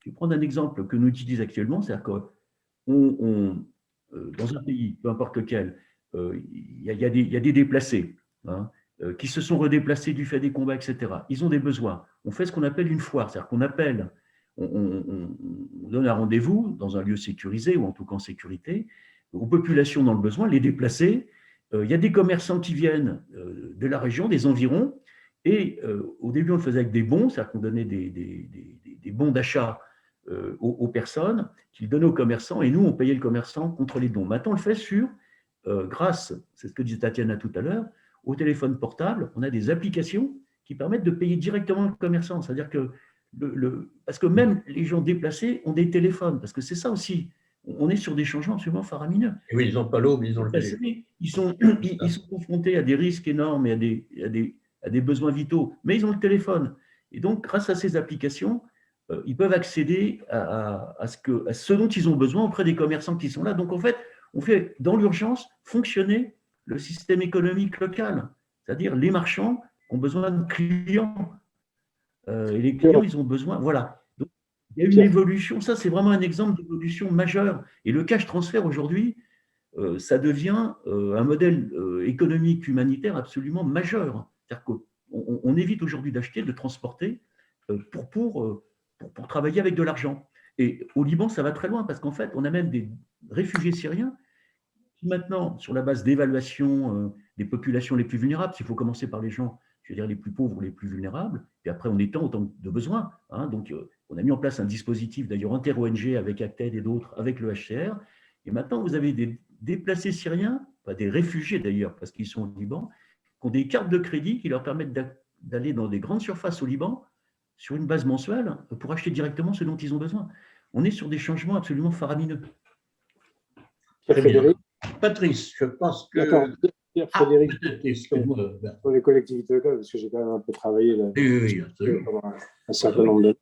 Je vais prendre un exemple que nous utilisons actuellement, c'est-à-dire que dans un pays, peu importe lequel, il y a des déplacés, hein, qui se sont redéplacés du fait des combats, etc. Ils ont des besoins. On fait ce qu'on appelle une foire, c'est-à-dire qu'on appelle, on donne un rendez-vous dans un lieu sécurisé, ou en tout cas en sécurité, aux populations dans le besoin, les déplacés. Il y a des commerçants qui viennent de la région, des environs, et au début, on le faisait avec des bons, c'est-à-dire qu'on donnait des bons d'achat aux personnes, qu'ils donnaient aux commerçants, et nous, on payait le commerçant contre les dons. Maintenant, on le fait grâce, c'est ce que disait Tatiana tout à l'heure, au téléphone portable, on a des applications qui permettent de payer directement le commerçant. C'est-à-dire que, parce que même les gens déplacés ont des téléphones, parce que c'est ça aussi, on est sur des changements absolument faramineux. Et oui, ils n'ont pas l'eau, mais ils ont le téléphone. Ils sont confrontés à des risques énormes et à des besoins vitaux, mais ils ont le téléphone. Et donc, grâce à ces applications, ils peuvent accéder à ce dont ils ont besoin auprès des commerçants qui sont là. Donc, en fait, on fait dans l'urgence fonctionner le système économique local, c'est-à-dire les marchands ont besoin de clients, et les clients, ils ont besoin, voilà. Donc, il y a une évolution, ça c'est vraiment un exemple d'évolution majeure. Et le cash transfert aujourd'hui, ça devient un modèle économique humanitaire absolument majeur. C'est-à-dire qu'on évite aujourd'hui d'acheter, de transporter pour travailler avec de l'argent. Et au Liban, ça va très loin parce qu'en fait, on a même des réfugiés syriens qui maintenant, sur la base d'évaluation des populations les plus vulnérables, s'il faut commencer par les gens, je veux dire les plus pauvres, les plus vulnérables, et après on étend autant de besoins. Hein, donc, on a mis en place un dispositif d'ailleurs inter-ONG avec Acted et d'autres, avec le HCR. Et maintenant, vous avez des déplacés syriens, pas des réfugiés d'ailleurs, parce qu'ils sont au Liban, qui ont des cartes de crédit qui leur permettent d'aller dans des grandes surfaces au Liban sur une base mensuelle pour acheter directement ce dont ils ont besoin. On est sur des changements absolument faramineux. Très bien. Patrice, je pense que… Attends, Frédéric, excuse-moi. pour les collectivités locales, parce que j'ai quand même un peu travaillé là, Oui, pendant un certain nombre de…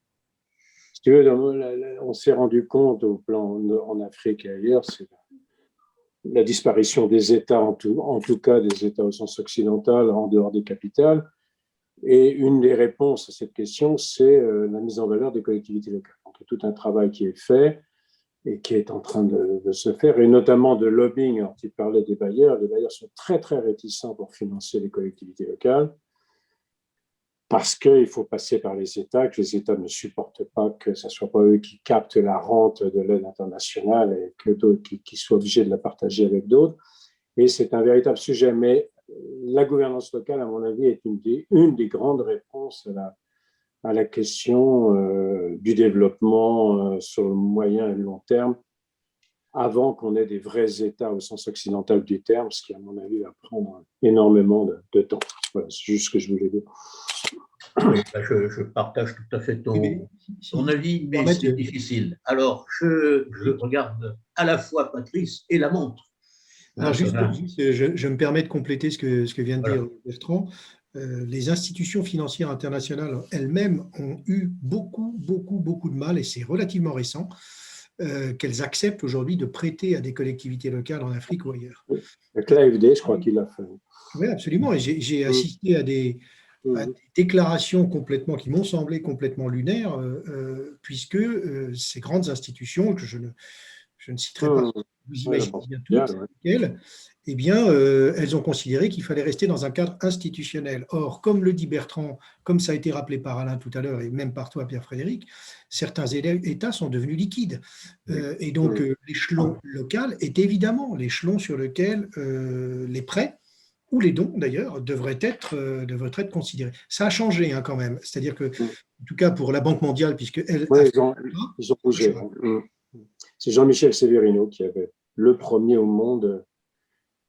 Si tu veux, on s'est rendu compte au plan en Afrique et ailleurs, la disparition des États, en tout cas des États au sens occidental, en dehors des capitales. Et une des réponses à cette question, c'est la mise en valeur des collectivités locales. Donc, il y a tout un travail qui est fait et qui est en train de se faire, et notamment de lobbying. Alors, tu parlais des bailleurs. Les bailleurs sont très, très réticents pour financer les collectivités locales parce qu'il faut passer par les États, que les États ne supportent pas que ce ne soit pas eux qui captent la rente de l'aide internationale et que d'autres qui soient obligés de la partager avec d'autres. Et c'est un véritable sujet. Mais la gouvernance locale, à mon avis, est une des grandes réponses à la question du développement sur le moyen et le long terme, avant qu'on ait des vrais États au sens occidental du terme, ce qui, à mon avis, va prendre énormément de temps. Voilà, c'est juste ce que je voulais dire. Oui, je partage tout à fait ton avis, mais c'est difficile. Alors, je regarde à la fois Patrice et la montre. Alors, je me permets de compléter ce que vient de dire Bertrand. Les institutions financières internationales elles-mêmes ont eu beaucoup de mal, et c'est relativement récent, qu'elles acceptent aujourd'hui de prêter à des collectivités locales en Afrique ou ailleurs. Avec l'AFD, je crois qu'il l'a fait. Oui, absolument. Et j'ai assisté à des déclarations qui m'ont semblé complètement lunaires, puisque ces grandes institutions, que je ne citerai pas, vous imaginez bien toutes lesquelles, eh bien, elles ont considéré qu'il fallait rester dans un cadre institutionnel. Or, comme le dit Bertrand, comme ça a été rappelé par Alain tout à l'heure, et même par toi, Pierre-Frédéric, certains États sont devenus liquides. Et donc, l'échelon local est évidemment l'échelon sur lequel les prêts, ou les dons d'ailleurs, devraient être considérés. Ça a changé quand même. C'est-à-dire que, en tout cas pour la Banque mondiale, puisque ils ont bougé. C'est Jean-Michel Severino qui avait le premier au monde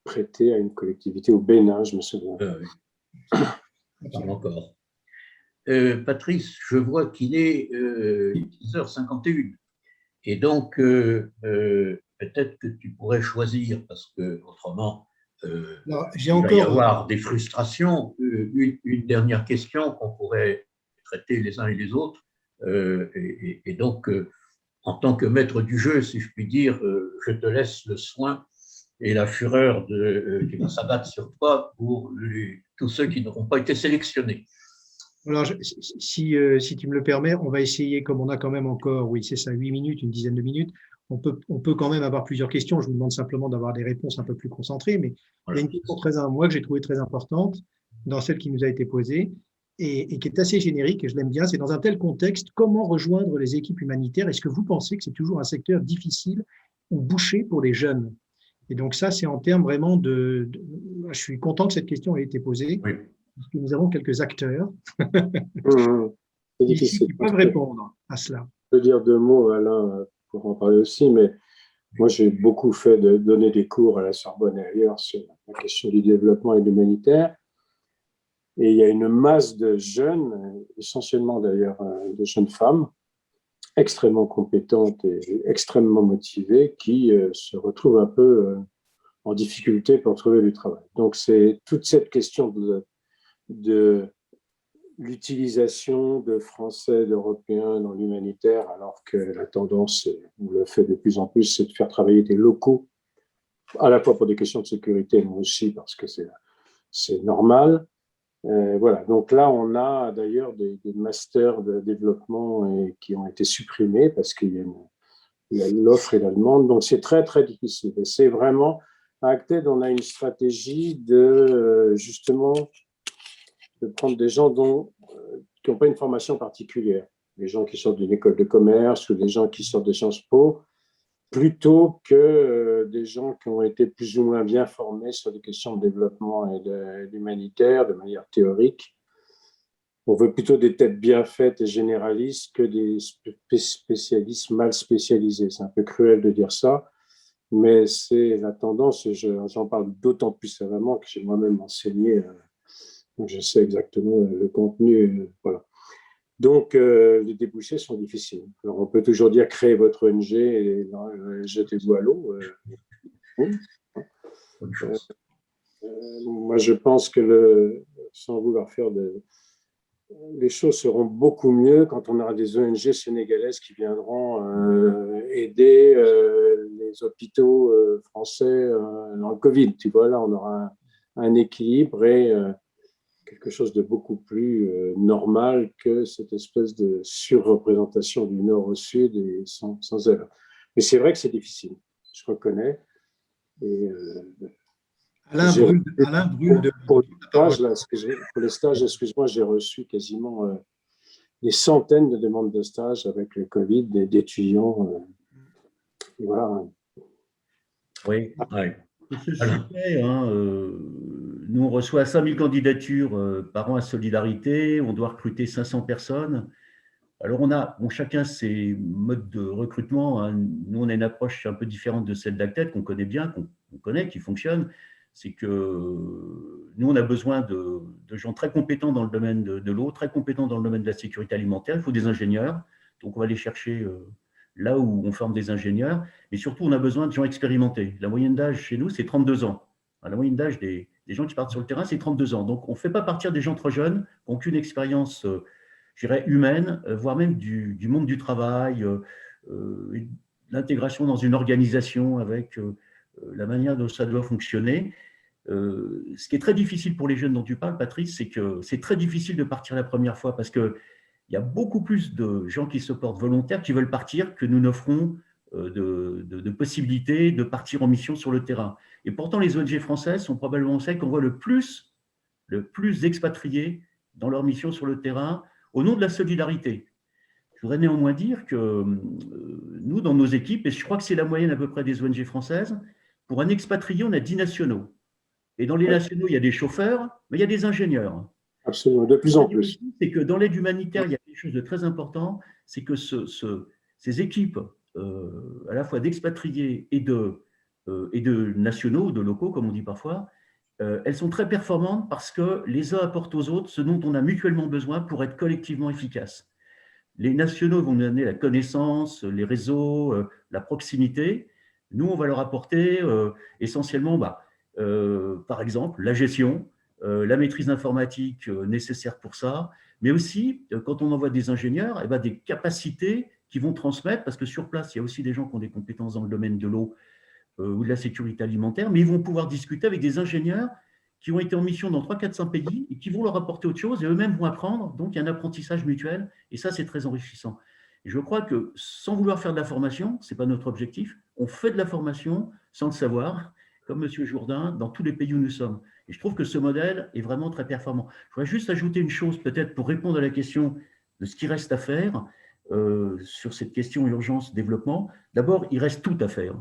prêté à une collectivité au Bénin, je me souviens. Encore. Patrice, je vois qu'il est 10h51. Et donc, peut-être que tu pourrais choisir, parce que autrement, il va y avoir des frustrations. Une dernière question qu'on pourrait traiter les uns et les autres. Et donc, en tant que maître du jeu, si je puis dire, je te laisse le soin et la fureur qui va s'abattre sur toi pour tous ceux qui n'auront pas été sélectionnés. Alors, si tu me le permets, on va essayer, comme on a quand même encore, oui, c'est ça, 8 minutes, une dizaine de minutes, on peut quand même avoir plusieurs questions. Je vous demande simplement d'avoir des réponses un peu plus concentrées, mais il y a une question moi, que j'ai trouvée très importante dans celle qui nous a été posée et qui est assez générique, et je l'aime bien. C'est dans un tel contexte, comment rejoindre les équipes humanitaires? Est-ce que vous pensez que c'est toujours un secteur difficile ou bouché pour les jeunes? Et donc ça, c'est en termes vraiment je suis content que cette question ait été posée. Oui. Parce que nous avons quelques acteurs c'est difficile qui peuvent répondre à cela. Je peux dire 2 mots, Alain, pour en parler aussi, mais moi, j'ai beaucoup fait de donner des cours à la Sorbonne et ailleurs sur la question du développement et de l'humanitaire. Et il y a une masse de jeunes, essentiellement d'ailleurs de jeunes femmes, extrêmement compétentes et extrêmement motivées, qui se retrouvent un peu en difficulté pour trouver du travail. Donc, c'est toute cette question de l'utilisation de Français, d'Européens dans l'humanitaire, alors que la tendance, on le fait de plus en plus, c'est de faire travailler des locaux, à la fois pour des questions de sécurité, mais aussi parce que c'est normal. Voilà, donc là, on a d'ailleurs des masters de développement qui ont été supprimés parce qu'il y a l'offre et la demande, donc c'est très, très difficile. Et c'est vraiment, à Acted, on a une stratégie de, justement, de prendre des gens qui n'ont pas une formation particulière, des gens qui sortent d'une école de commerce ou des gens qui sortent de Sciences Po, plutôt que des gens qui ont été plus ou moins bien formés sur des questions de développement et d'humanitaire de manière théorique. On veut plutôt des têtes bien faites et généralistes que des spécialistes mal spécialisés. C'est un peu cruel de dire ça, mais c'est la tendance, et j'en parle d'autant plus savamment que j'ai moi-même enseigné. Donc, je sais exactement le contenu. Voilà. Donc, les débouchés sont difficiles. Alors, on peut toujours dire créez votre ONG et jetez-vous à l'eau. Moi, je pense que sans vouloir faire les choses seront beaucoup mieux quand on aura des ONG sénégalaises qui viendront aider les autres hôpitaux français dans le Covid. Tu vois, là, on aura un équilibre et quelque chose de beaucoup plus normal que cette espèce de surreprésentation du nord au sud et sans elle. Mais c'est vrai que c'est difficile, je reconnais. Et, Alain brûle de pour la parole. pour les stages, excuse-moi, j'ai reçu quasiment des centaines de demandes de stages avec le Covid, d'étudiants. Voilà. Oui, oui. Ce sujet, nous, on reçoit 5000 candidatures par an à Solidarité, on doit recruter 500 personnes. Alors, on a chacun ses modes de recrutement, hein. Nous, on a une approche un peu différente de celle d'Acted, qu'on connaît bien, qu'on connaît, qui fonctionne. C'est que nous, on a besoin de gens très compétents dans le domaine de l'eau, très compétents dans le domaine de la sécurité alimentaire. Il faut des ingénieurs. Donc, on va les chercher là où on forme des ingénieurs. Mais surtout, on a besoin de gens expérimentés. La moyenne d'âge chez nous, c'est 32 ans. La moyenne d'âge des gens qui partent sur le terrain, c'est 32 ans. Donc, on ne fait pas partir des gens trop jeunes, qui n'ont aucune expérience je dirais, humaine, voire même du monde du travail, l'intégration dans une organisation avec la manière dont ça doit fonctionner. Ce qui est très difficile pour les jeunes dont tu parles, Patrice, c'est que c'est très difficile de partir la première fois parce qu'il y a beaucoup plus de gens qui se portent volontaires, qui veulent partir, que nous n'offrons de possibilités de partir en mission sur le terrain. Et pourtant, les ONG françaises sont probablement celles qu'on voit le plus d'expatriés dans leur mission sur le terrain, au nom de la solidarité. Je voudrais néanmoins dire que nous, dans nos équipes, et je crois que c'est la moyenne à peu près des ONG françaises, pour un expatrié, on a 10 nationaux. Et dans les nationaux, il y a des chauffeurs, mais il y a des ingénieurs. Absolument, de plus en plus. C'est que dans l'aide humanitaire, il y a quelque chose de très important, c'est que ces équipes, à la fois d'expatriés et de nationaux, de locaux, comme on dit parfois, elles sont très performantes parce que les uns apportent aux autres ce dont on a mutuellement besoin pour être collectivement efficaces. Les nationaux vont nous donner la connaissance, les réseaux, la proximité. Nous, on va leur apporter essentiellement, par exemple, la gestion, la maîtrise informatique nécessaire pour ça, mais aussi, quand on envoie des ingénieurs, des capacités qui vont transmettre, parce que sur place, il y a aussi des gens qui ont des compétences dans le domaine de l'eau, ou de la sécurité alimentaire, mais ils vont pouvoir discuter avec des ingénieurs qui ont été en mission dans 3, 4, 5 pays et qui vont leur apporter autre chose et eux-mêmes vont apprendre. Donc, il y a un apprentissage mutuel et ça, c'est très enrichissant. Et je crois que sans vouloir faire de la formation, ce n'est pas notre objectif, on fait de la formation sans le savoir, comme M. Jourdain, dans tous les pays où nous sommes. Et je trouve que ce modèle est vraiment très performant. Je voudrais juste ajouter une chose, peut-être pour répondre à la question de ce qui reste à faire sur cette question urgence-développement. D'abord, il reste tout à faire.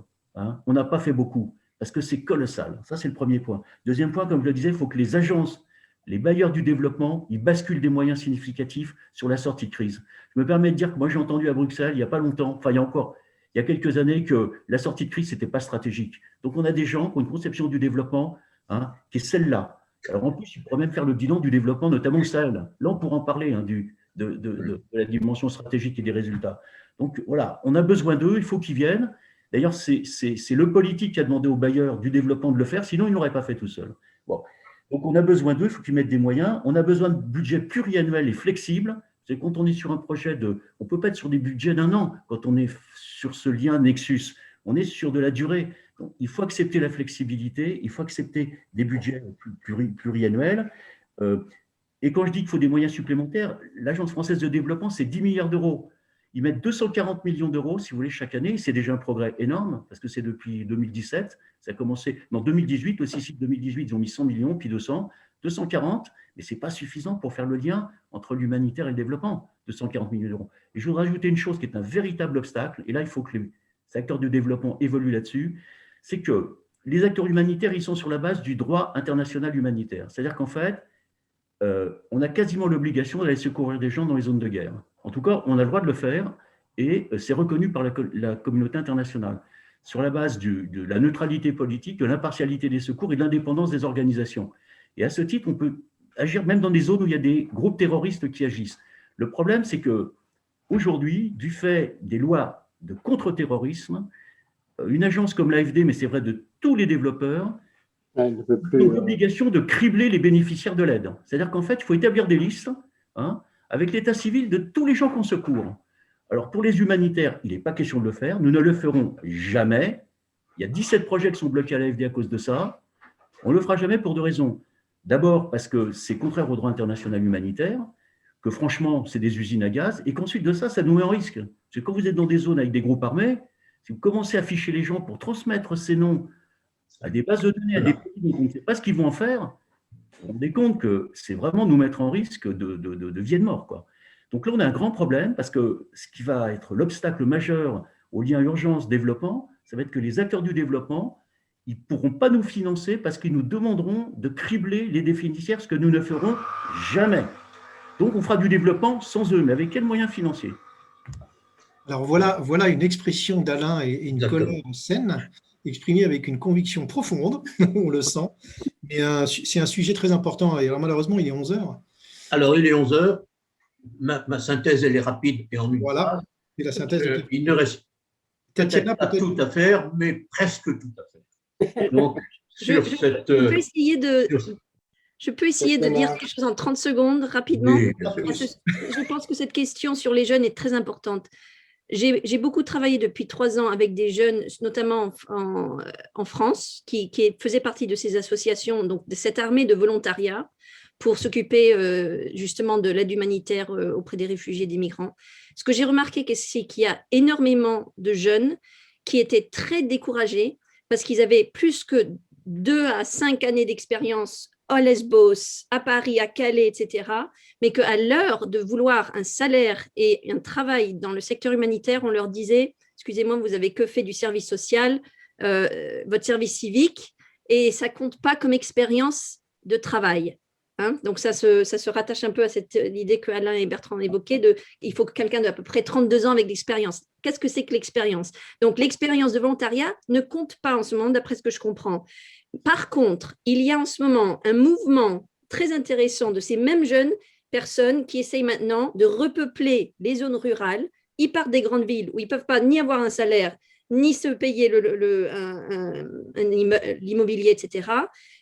On n'a pas fait beaucoup, parce que c'est colossal. Ça, c'est le premier point. Deuxième point, comme je le disais, il faut que les agences, les bailleurs du développement, ils basculent des moyens significatifs sur la sortie de crise. Je me permets de dire que moi, j'ai entendu à Bruxelles, il n'y a pas longtemps, enfin, il y a quelques années, que la sortie de crise, ce n'était pas stratégique. Donc, on a des gens qui ont une conception du développement qui est celle-là. Alors, en plus, ils pourraient même faire le bilan du développement, notamment au Sahel. Là, on pourra en parler de la dimension stratégique et des résultats. Donc, voilà, on a besoin d'eux, il faut qu'ils viennent. D'ailleurs, c'est le politique qui a demandé aux bailleurs du développement de le faire, sinon ils n'auraient pas fait tout seul. Bon. Donc, on a besoin d'eux, il faut qu'ils mettent des moyens. On a besoin de budgets pluriannuels et flexibles. C'est quand on est sur un projet on ne peut pas être sur des budgets d'1 an quand on est sur ce lien Nexus. On est sur de la durée. Donc, il faut accepter la flexibilité, il faut accepter des budgets pluriannuels. Et quand je dis qu'il faut des moyens supplémentaires, l'Agence française de développement, c'est 10 milliards d'euros. Ils mettent 240 millions d'euros, si vous voulez, chaque année. C'est déjà un progrès énorme, parce que c'est depuis 2017. Ça a commencé en 2018, aussi 2018, ils ont mis 100 millions, puis 200, 240, mais ce n'est pas suffisant pour faire le lien entre l'humanitaire et le développement, 240 millions d'euros. Et je voudrais ajouter une chose qui est un véritable obstacle, et là, il faut que les acteurs du développement évoluent là-dessus, c'est que les acteurs humanitaires, ils sont sur la base du droit international humanitaire. C'est-à-dire qu'en fait, on a quasiment l'obligation d'aller secourir des gens dans les zones de guerre. En tout cas, on a le droit de le faire et c'est reconnu par la communauté internationale sur la base de la neutralité politique, de l'impartialité des secours et de l'indépendance des organisations. Et à ce titre, on peut agir même dans des zones où il y a des groupes terroristes qui agissent. Le problème, c'est qu'aujourd'hui, du fait des lois de contre-terrorisme, une agence comme l'AFD, mais c'est vrai de tous les développeurs, ont l'obligation de cribler les bénéficiaires de l'aide. C'est-à-dire qu'en fait, il faut établir des listes avec l'état civil de tous les gens qu'on secourt. Alors, pour les humanitaires, il n'est pas question de le faire. Nous ne le ferons jamais. Il y a 17 projets qui sont bloqués à l'AFD à cause de ça. On ne le fera jamais pour deux raisons. D'abord, parce que c'est contraire au droit international humanitaire, que franchement, c'est des usines à gaz, et qu'ensuite de ça, ça nous met en risque. Parce que quand vous êtes dans des zones avec des groupes armés, si vous commencez à afficher les gens pour transmettre ces noms à des bases de données, à des pays dont on ne sait pas ce qu'ils vont en faire, vous vous rendez compte que c'est vraiment nous mettre en risque de vie et de mort, quoi. Donc là, on a un grand problème, parce que ce qui va être l'obstacle majeur au lien urgence-développement, ça va être que les acteurs du développement, ils ne pourront pas nous financer parce qu'ils nous demanderont de cribler les bénéficiaires, ce que nous ne ferons jamais. Donc, on fera du développement sans eux, mais avec quels moyens financiers? Alors voilà une expression d'Alain et une Exactement. colère saine, exprimée avec une conviction profonde, on le sent. Mais c'est un sujet très important. Et alors malheureusement, il est 11 heures. Alors, il est 11 heures. Ma synthèse, elle est rapide et en une Voilà, phrase. c'est la synthèse de Il ne reste Tatiana, peut-être pas peut-être. tout à faire, mais presque tout à faire. Donc, sur cette… Je peux essayer de, sur- je peux essayer de dire quelque chose en 30 secondes rapidement. Oui, bien sûr. Parce que je pense que cette question sur les jeunes est très importante. J'ai beaucoup travaillé depuis 3 ans avec des jeunes, notamment en France, qui faisaient partie de ces associations, donc de cette armée de volontariat, pour s'occuper justement de l'aide humanitaire auprès des réfugiés et des migrants. Ce que j'ai remarqué, c'est qu'il y a énormément de jeunes qui étaient très découragés parce qu'ils avaient plus que 2 à 5 années d'expérience à Lesbos, à Paris, à Calais, etc., mais qu'à l'heure de vouloir un salaire et un travail dans le secteur humanitaire, on leur disait, excusez-moi, vous avez que fait du service social, votre service civique, et ça compte pas comme expérience de travail. Hein, donc ça se rattache un peu à l'idée que Alain et Bertrand évoquaient, il faut que quelqu'un d'à peu près 32 ans avec de l'expérience. Qu'est-ce que c'est que l'expérience? Donc l'expérience de volontariat ne compte pas en ce moment, d'après ce que je comprends. Par contre, il y a en ce moment un mouvement très intéressant de ces mêmes jeunes personnes qui essayent maintenant de repeupler les zones rurales. Ils partent des grandes villes où ils ne peuvent pas ni avoir un salaire, ni se payer l'immobilier, etc.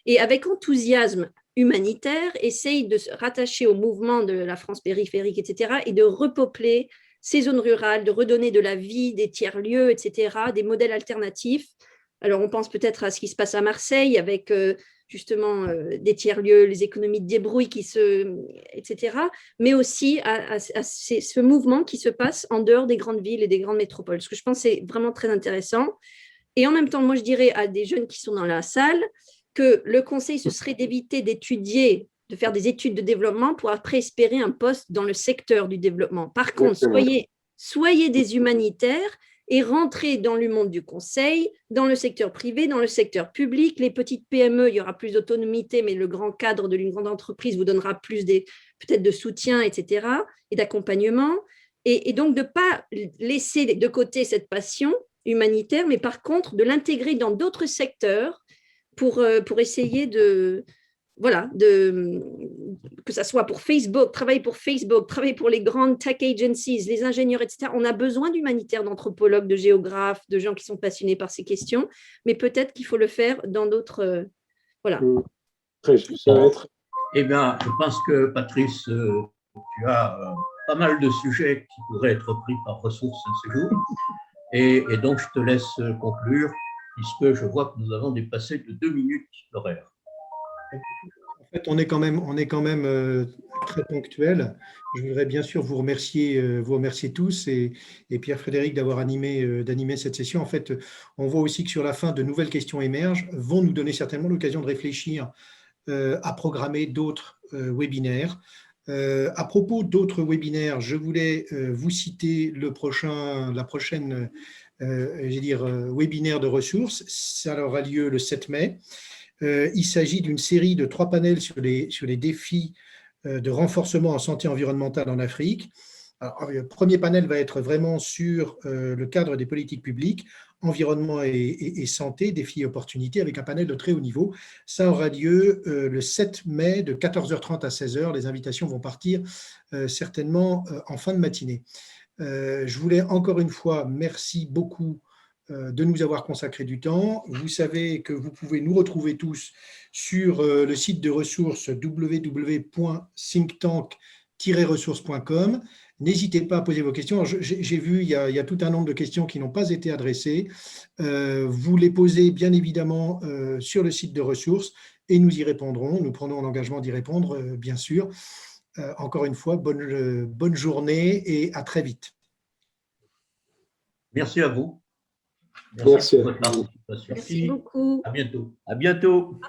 Et avec enthousiasme humanitaire, essayent de se rattacher au mouvement de la France périphérique, etc., et de repeupler ces zones rurales, de redonner de la vie, des tiers-lieux, etc., des modèles alternatifs. Alors, on pense peut-être à ce qui se passe à Marseille avec justement des tiers-lieux, les économies de débrouille, etc., mais aussi à ce mouvement qui se passe en dehors des grandes villes et des grandes métropoles. Ce que je pense c'est vraiment très intéressant. Et en même temps, moi, je dirais à des jeunes qui sont dans la salle que le conseil, ce serait d'éviter d'étudier, de faire des études de développement pour après espérer un poste dans le secteur du développement. Par contre, soyez des humanitaires et rentrez dans le monde du conseil, dans le secteur privé, dans le secteur public. Les petites PME, il y aura plus d'autonomie, mais le grand cadre d'une grande entreprise vous donnera plus peut-être de soutien, etc., et d'accompagnement. Et donc, de ne pas laisser de côté cette passion humanitaire, mais par contre, de l'intégrer dans d'autres secteurs pour essayer que ça soit pour Facebook, travailler pour les grandes tech agencies, les ingénieurs, etc. On a besoin d'humanitaires, d'anthropologues, de géographes, de gens qui sont passionnés par ces questions, mais peut-être qu'il faut le faire dans d'autres… voilà. Très juste, ça va être… Eh bien, je pense que, Patrice, tu as pas mal de sujets qui pourraient être pris par ressources ce jour. Et donc, je te laisse conclure, puisque je vois que nous avons dépassé de 2 minutes l'horaire. En fait, on est quand même très ponctuel. Je voudrais bien sûr vous remercier tous et Pierre-Frédéric d'avoir d'animer cette session. En fait, on voit aussi que sur la fin, de nouvelles questions émergent, vont nous donner certainement l'occasion de réfléchir à programmer d'autres webinaires. À propos d'autres webinaires, je voulais vous citer la prochaine webinaire de ressources. Ça aura lieu le 7 mai. Il s'agit d'une série de 3 panels sur les défis de renforcement en santé environnementale en Afrique. Alors, le premier panel va être vraiment sur le cadre des politiques publiques, environnement et santé, défis et opportunités, avec un panel de très haut niveau. Ça aura lieu le 7 mai de 14h30 à 16h. Les invitations vont partir certainement en fin de matinée. Je voulais encore une fois, merci beaucoup de nous avoir consacré du temps. Vous savez que vous pouvez nous retrouver tous sur le site de ressources www.thinktank-ressources.com N'hésitez pas à poser vos questions. J'ai vu, il y a tout un nombre de questions qui n'ont pas été adressées. Vous les posez bien évidemment sur le site de ressources et nous y répondrons. Nous prenons l'engagement d'y répondre, bien sûr. Encore une fois, bonne journée et à très vite. Merci à vous. Merci. Pour votre participation. Merci beaucoup. À bientôt. À bientôt.